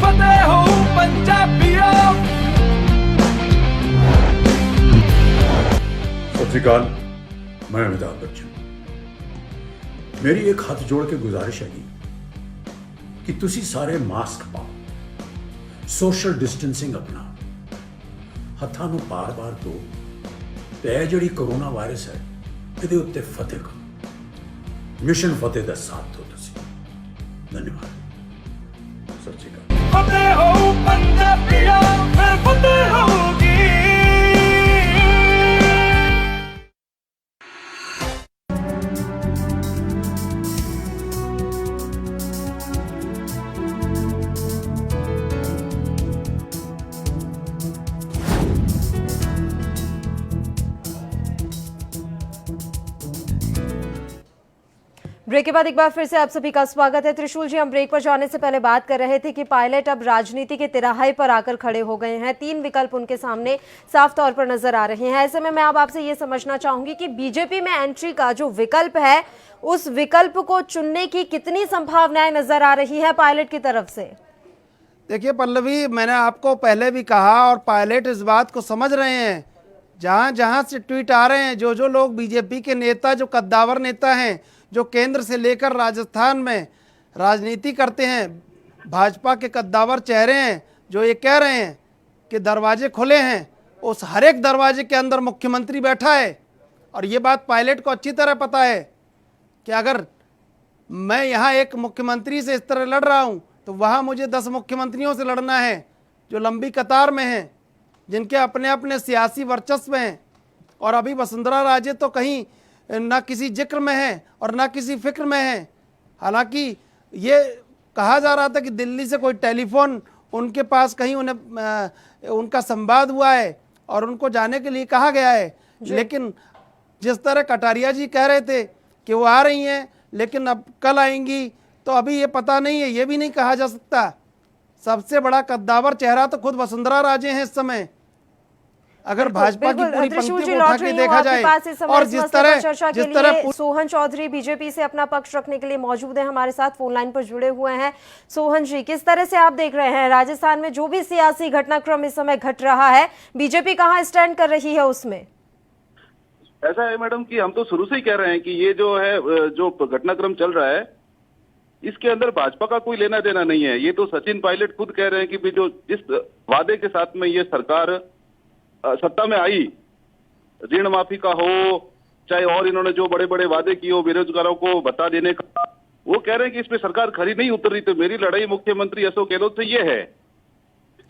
फतेह हो पंजाबियों। सत श्री अकाल, मैं अमिताभ बच्चन। मेरी एक हाथ जोड़ के गुजारिश है कि तुसी सारे मास्क पाओ, सोशल डिस्टेंसिंग अपनाओ, हत्थां नूं बार-बार धो ते इह जिहड़ी कोरोना वायरस है इहदे उत्ते फतेह करो। मिशन फतेह दा साथ दो तुसी। धन्यवाद। सत श्री अकाल। फतेह हो पंजाबियों, फिर फतेह होगी। ब्रेक के बाद एक बार फिर से आप सभी का स्वागत है। त्रिशूल जी, हम ब्रेक पर जाने से पहले बात कर रहे थे कि पायलट अब राजनीति के तिराहे पर आकर खड़े हो गए हैं। 3 विकल्प उनके सामने साफ तौर पर नजर आ रहे हैं। ऐसे में मैं अब आपसे ये समझना चाहूंगी कि बीजेपी में एंट्री का जो विकल्प है, उस विकल्प को चुनने की कितनी संभावनाएं नजर आ रही है पायलट की तरफ से? देखिए पल्लवी, मैंने आपको पहले भी कहा और पायलट इस बात को समझ रहे हैं। जहाँ जहाँ से ट्वीट आ रहे हैं, जो लोग बीजेपी के नेता, जो कद्दावर नेता हैं, जो केंद्र से लेकर राजस्थान में राजनीति करते हैं, भाजपा के कद्दावर चेहरे हैं, जो ये कह रहे हैं कि दरवाजे खुले हैं, उस हर एक दरवाजे के अंदर मुख्यमंत्री बैठा है। और ये बात पायलट को अच्छी तरह पता है कि अगर मैं यहाँ एक मुख्यमंत्री से इस तरह लड़ रहा हूँ तो वहाँ मुझे 10 मुख्यमंत्रियों से लड़ना है जो लंबी कतार में हैं, जिनके अपने अपने सियासी वर्चस्व हैं। और अभी वसुंधरा राजे तो कहीं ना किसी जिक्र में है और ना किसी फिक्र में है। हालांकि ये कहा जा रहा था कि दिल्ली से कोई टेलीफोन उनके पास कहीं उनका संवाद हुआ है और उनको जाने के लिए कहा गया है। लेकिन जिस तरह कटारिया जी कह रहे थे कि वो आ रही हैं लेकिन अब कल आएंगी, तो अभी ये पता नहीं है, ये भी नहीं कहा जा सकता। सबसे बड़ा कद्दावर चेहरा तो खुद वसुंधरा राजे हैं इस समय, अगर भाजपा की पूरी पंक्ति को उठा के देखा जाए। और जिस तरह सोहन चौधरी बीजेपी से अपना पक्ष रखने के लिए मौजूद है, हमारे साथ फोन लाइन पर जुड़े हुए हैं। सोहन जी, किस तरह से आप देख रहे हैं राजस्थान में जो भी सियासी घटनाक्रम इस समय घट रहा है, बीजेपी कहां स्टैंड कर रही है उसमें? ऐसा है मैडम कि हम तो शुरू से ही कह रहे हैं कि ये जो है जो घटनाक्रम चल रहा है इसके अंदर भाजपा का कोई लेना देना नहीं है। ये तो सचिन पायलट खुद कह रहे हैं कि जो जिस वादे के साथ में ये सरकार सत्ता में आई, ऋण माफी का हो चाहे और इन्होंने जो बड़े बड़े वादे किए हो बेरोजगारों को भत्ता देने का, वो कह रहे हैं कि इस पे सरकार खरी नहीं उतर रही। तो मेरी लड़ाई मुख्यमंत्री अशोक गहलोत से ये है,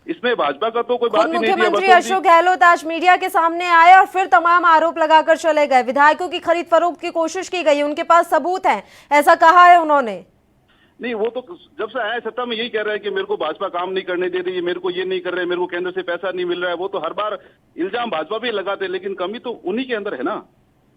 इसमें भाजपा का तो कोई बात ही नहीं। मुख्यमंत्री अशोक गहलोत आज मीडिया के सामने आए और फिर तमाम आरोप लगाकर चले गए। विधायकों की खरीद फरोख्त की कोशिश की गई, उनके पास सबूत हैं, ऐसा कहा है उन्होंने। नहीं, वो तो जब से आया सत्ता में यही कह रहा है कि मेरे को भाजपा काम नहीं करने दे रही है, मेरे को ये नहीं कर रहे, मेरे को केंद्र से पैसा नहीं मिल रहा है। वो तो हर बार इल्जाम भाजपा पे लगाते, लेकिन कमी तो उन्हीं के अंदर है ना।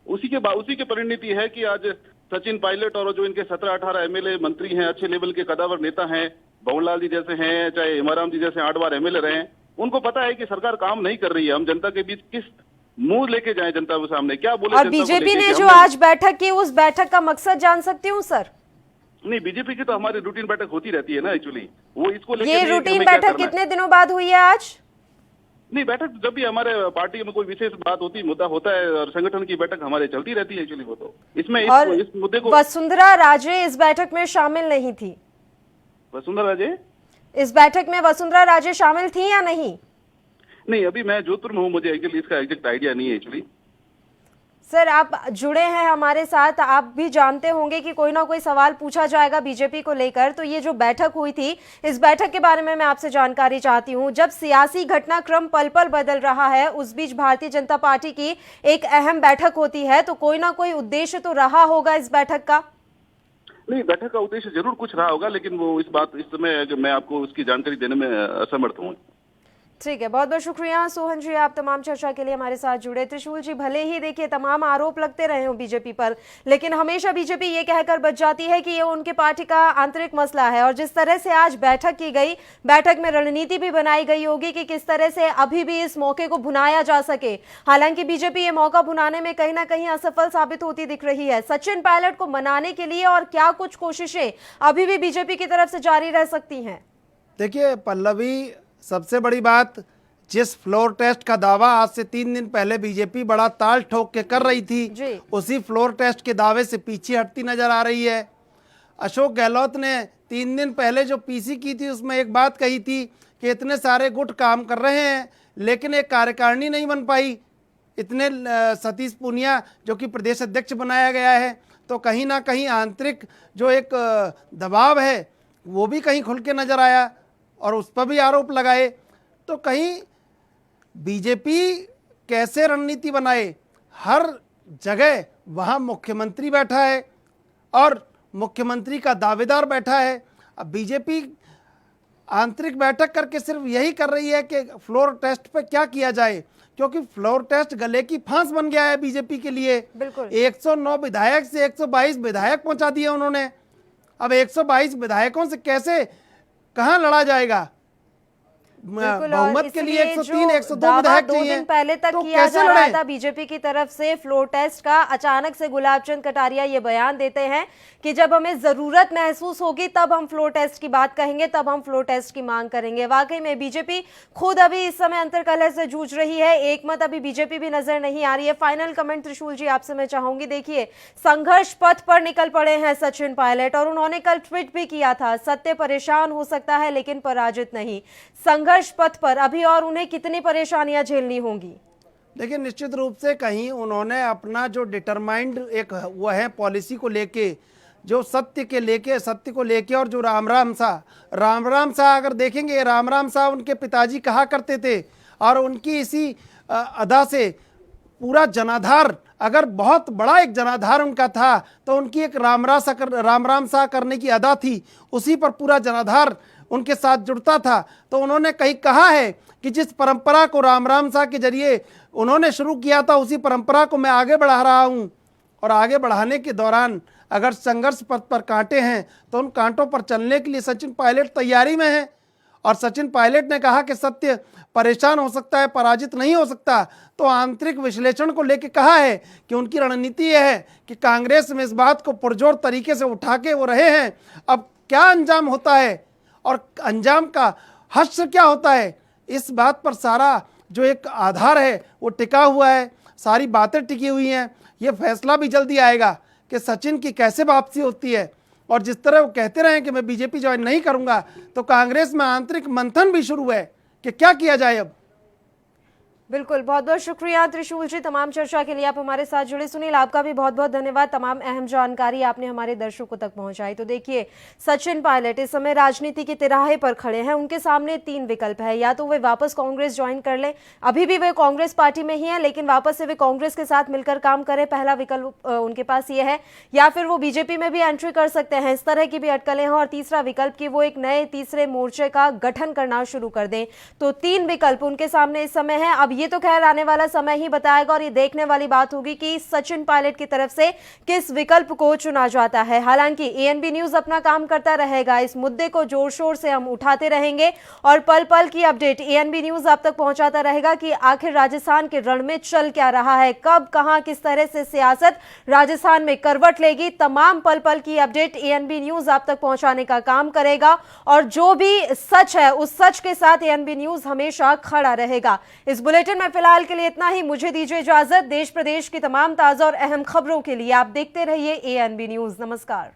उसी के परिणति है कि आज सचिन पायलट और जो इनके 17-18 एमएलए मंत्री हैं, अच्छे लेवल के कदावर नेता हैं, भवनलाल जी जैसे हैं, चाहे हिमाराम जी जैसे 8 बार एमएलए रहे, उनको पता है कि सरकार काम नहीं कर रही है। हम जनता के बीच किस मुंह लेके जाएं जनता के सामने, क्या बोले? और बीजेपी ने जो आज बैठक की, उस बैठक का मकसद जान सकती हूँ सर? नहीं, बीजेपी की तो हमारी रूटीन बैठक होती रहती है ना एक्चुअली। वो इसको लेके ये रूटीन बैठक कितने दिनों बाद हुई है आज? नहीं, बैठक जब भी हमारे पार्टी में कोई विशेष बात होती, मुद्दा होता है और संगठन की बैठक हमारे चलती रहती है एक्चुअली। वो तो इसमें इस मुद्दे को वसुंधरा राजे इस बैठक में शामिल नहीं थी। वसुंधरा राजे इस बैठक में वसुंधरा राजे शामिल थी या नहीं? नहीं, अभी मैं जोधपुर में हूँ, मुझे एक्चुअली इसका एग्जैक्ट आइडिया नहीं है एक्चुअली। सर, आप जुड़े हैं हमारे साथ, आप भी जानते होंगे कि कोई ना कोई सवाल पूछा जाएगा बीजेपी को लेकर। तो ये जो बैठक हुई थी, इस बैठक के बारे में मैं आपसे जानकारी चाहती हूं। जब सियासी घटनाक्रम पल पल बदल रहा है, उस बीच भारतीय जनता पार्टी की एक अहम बैठक होती है, तो कोई ना कोई उद्देश्य तो रहा होगा इस बैठक का? नहीं, बैठक का उद्देश्य जरूर कुछ रहा होगा, लेकिन वो इस समय मैं आपको उसकी जानकारी देने में असमर्थ हूँ। ठीक है, बहुत बहुत शुक्रिया सोहन जी, आप तमाम चर्चा के लिए हमारे साथ जुड़े। त्रिशूल जी, भले ही देखिए तमाम आरोप लगते रहे हो बीजेपी पर, लेकिन हमेशा बीजेपी ये कहकर बच जाती है कि ये उनके पार्टी का आंतरिक मसला है। और जिस तरह से आज बैठक की गई, बैठक में रणनीति भी बनाई गई होगी कि किस तरह से अभी भी इस मौके को भुनाया जा सके। हालांकि बीजेपी ये मौका भुनाने में कहीं ना कहीं असफल साबित होती दिख रही है। सचिन पायलट को मनाने के लिए और क्या कुछ कोशिशें अभी भी बीजेपी की तरफ से जारी रह सकती हैं? देखिए पल्लवी, सबसे बड़ी बात, जिस फ्लोर टेस्ट का दावा आज से 3 दिन पहले बीजेपी बड़ा ताल ठोक के कर रही थी, उसी फ्लोर टेस्ट के दावे से पीछे हटती नजर आ रही है। अशोक गहलोत ने 3 दिन पहले जो पीसी की थी उसमें एक बात कही थी कि इतने सारे गुट काम कर रहे हैं लेकिन एक कार्यकारिणी नहीं बन पाई। इतने सतीश पूनिया जो कि प्रदेश अध्यक्ष बनाया गया है, तो कहीं ना कहीं आंतरिक जो एक दबाव है वो भी कहीं खुल के नजर आया और उस पर भी आरोप लगाए। तो कहीं बीजेपी कैसे रणनीति बनाए, हर जगह वहाँ मुख्यमंत्री बैठा है और मुख्यमंत्री का दावेदार बैठा है। अब बीजेपी आंतरिक बैठक करके सिर्फ यही कर रही है कि फ्लोर टेस्ट पे क्या किया जाए, क्योंकि फ्लोर टेस्ट गले की फांस बन गया है बीजेपी के लिए। 109 विधायक से 122 विधायक पहुंचा दिए उन्होंने। अब 122 विधायकों से कैसे, कहां लड़ा जाएगा? बहुमत के लिए 103 102 विधायक चाहिए। 2 दिन पहले तक तो किया जा रहा था बीजेपी की तरफ से फ्लोर टेस्ट का, अचानक से गुलाब चंद कटारिया ये बयान देते हैं कि जब हमें जरूरत महसूस होगी तब हम फ्लोर टेस्ट की बात कहेंगे, तब हम फ्लोर टेस्ट की मांग करेंगे। वाकई में बीजेपी खुद अभी इस समय अंतर्कलह से जूझ रही है, एकमत अभी बीजेपी भी नजर नहीं आ रही है। फाइनल कमेंट त्रिशूल जी आपसे मैं चाहूंगी। देखिए, संघर्ष पथ पर निकल पड़े हैं सचिन पायलट और उन्होंने कल ट्वीट भी किया था, सत्य परेशान हो सकता है लेकिन पराजित नहीं। संघर्ष पथ पर अभी और उन्हें कितनी परेशानियां झेलनी होंगी? देखिए, निश्चित रूप से कहीं उन्होंने अपना जो डिटरमाइंड एक वो है पॉलिसी को लेके, जो सत्य को लेके और जो राम राम सा अगर देखेंगे, राम राम सा उनके पिताजी कहा करते थे और उनकी इसी अदा से पूरा जनाधार, अगर बहुत बड़ा एक जनाधार उनका था तो उनकी एक राम राम सा करने की अदा थी, उसी पर पूरा जनाधार उनके साथ जुड़ता था। तो उन्होंने कहीं कहा है कि जिस परंपरा को राम सा के जरिए उन्होंने शुरू किया था, उसी परंपरा को मैं आगे बढ़ा रहा हूँ। और आगे बढ़ाने के दौरान अगर संघर्ष पथ पर कांटे हैं तो उन कांटों पर चलने के लिए सचिन पायलट तैयारी में है। और सचिन पायलट ने कहा कि सत्य परेशान हो सकता है, पराजित नहीं हो सकता। तो आंतरिक विश्लेषण को लेकर कहा है कि उनकी रणनीति यह है कि कांग्रेस में इस बात को पुरजोर तरीके से उठा के वो रहे हैं। अब क्या अंजाम होता है और अंजाम का हश्र क्या होता है, इस बात पर सारा जो एक आधार है वो टिका हुआ है, सारी बातें टिकी हुई हैं। ये फैसला भी जल्दी आएगा कि सचिन की कैसे वापसी होती है। और जिस तरह वो कहते रहे कि मैं बीजेपी ज्वाइन नहीं करूंगा, तो कांग्रेस में आंतरिक मंथन भी शुरू है कि क्या किया जाए अब। बिल्कुल, बहुत बहुत शुक्रिया त्रिशूल जी तमाम चर्चा के लिए आप हमारे साथ जुड़े। सुनील, आपका भी बहुत बहुत धन्यवाद, तमाम अहम जानकारी आपने हमारे दर्शकों तक पहुंचाई। तो देखिए, सचिन पायलट इस समय राजनीति के तिराहे पर खड़े हैं। उनके सामने 3 विकल्प है, या तो वे वापस कांग्रेस ज्वाइन कर लें, अभी भी वे कांग्रेस पार्टी में ही है लेकिन वापस से वे कांग्रेस के साथ मिलकर काम करें, पहला विकल्प उनके पास ये है, या फिर वो बीजेपी में भी एंट्री कर सकते हैं, इस तरह की भी अटकलें हैं। और तीसरा विकल्प कि वो एक नए तीसरे मोर्चे का गठन करना शुरू कर दें। तो 3 विकल्प उनके सामने इस समय है। अब ये तो खैर आने वाला समय ही बताएगा और ये देखने वाली बात होगी कि सचिन पायलट की तरफ से किस विकल्प को चुना जाता है। हालांकि एएनबी न्यूज अपना काम करता रहेगा, इस मुद्दे को जोर शोर से हम उठाते रहेंगे और पल पल की अपडेट एएनबी न्यूज आप तक पहुंचाता रहेगा कि आखिर राजस्थान के रण में चल क्या रहा है, कब कहां किस तरह से सियासत राजस्थान में करवट लेगी। तमाम पल पल की अपडेट एएनबी न्यूज आप तक पहुंचाने का काम करेगा और जो भी सच है उस सच के साथ एएनबी न्यूज हमेशा खड़ा रहेगा। इस बुलेटिन में फिलहाल के लिए इतना ही, मुझे दीजिए इजाजत। देश प्रदेश की तमाम ताजा और अहम खबरों के लिए आप देखते रहिए एएनबी न्यूज। नमस्कार।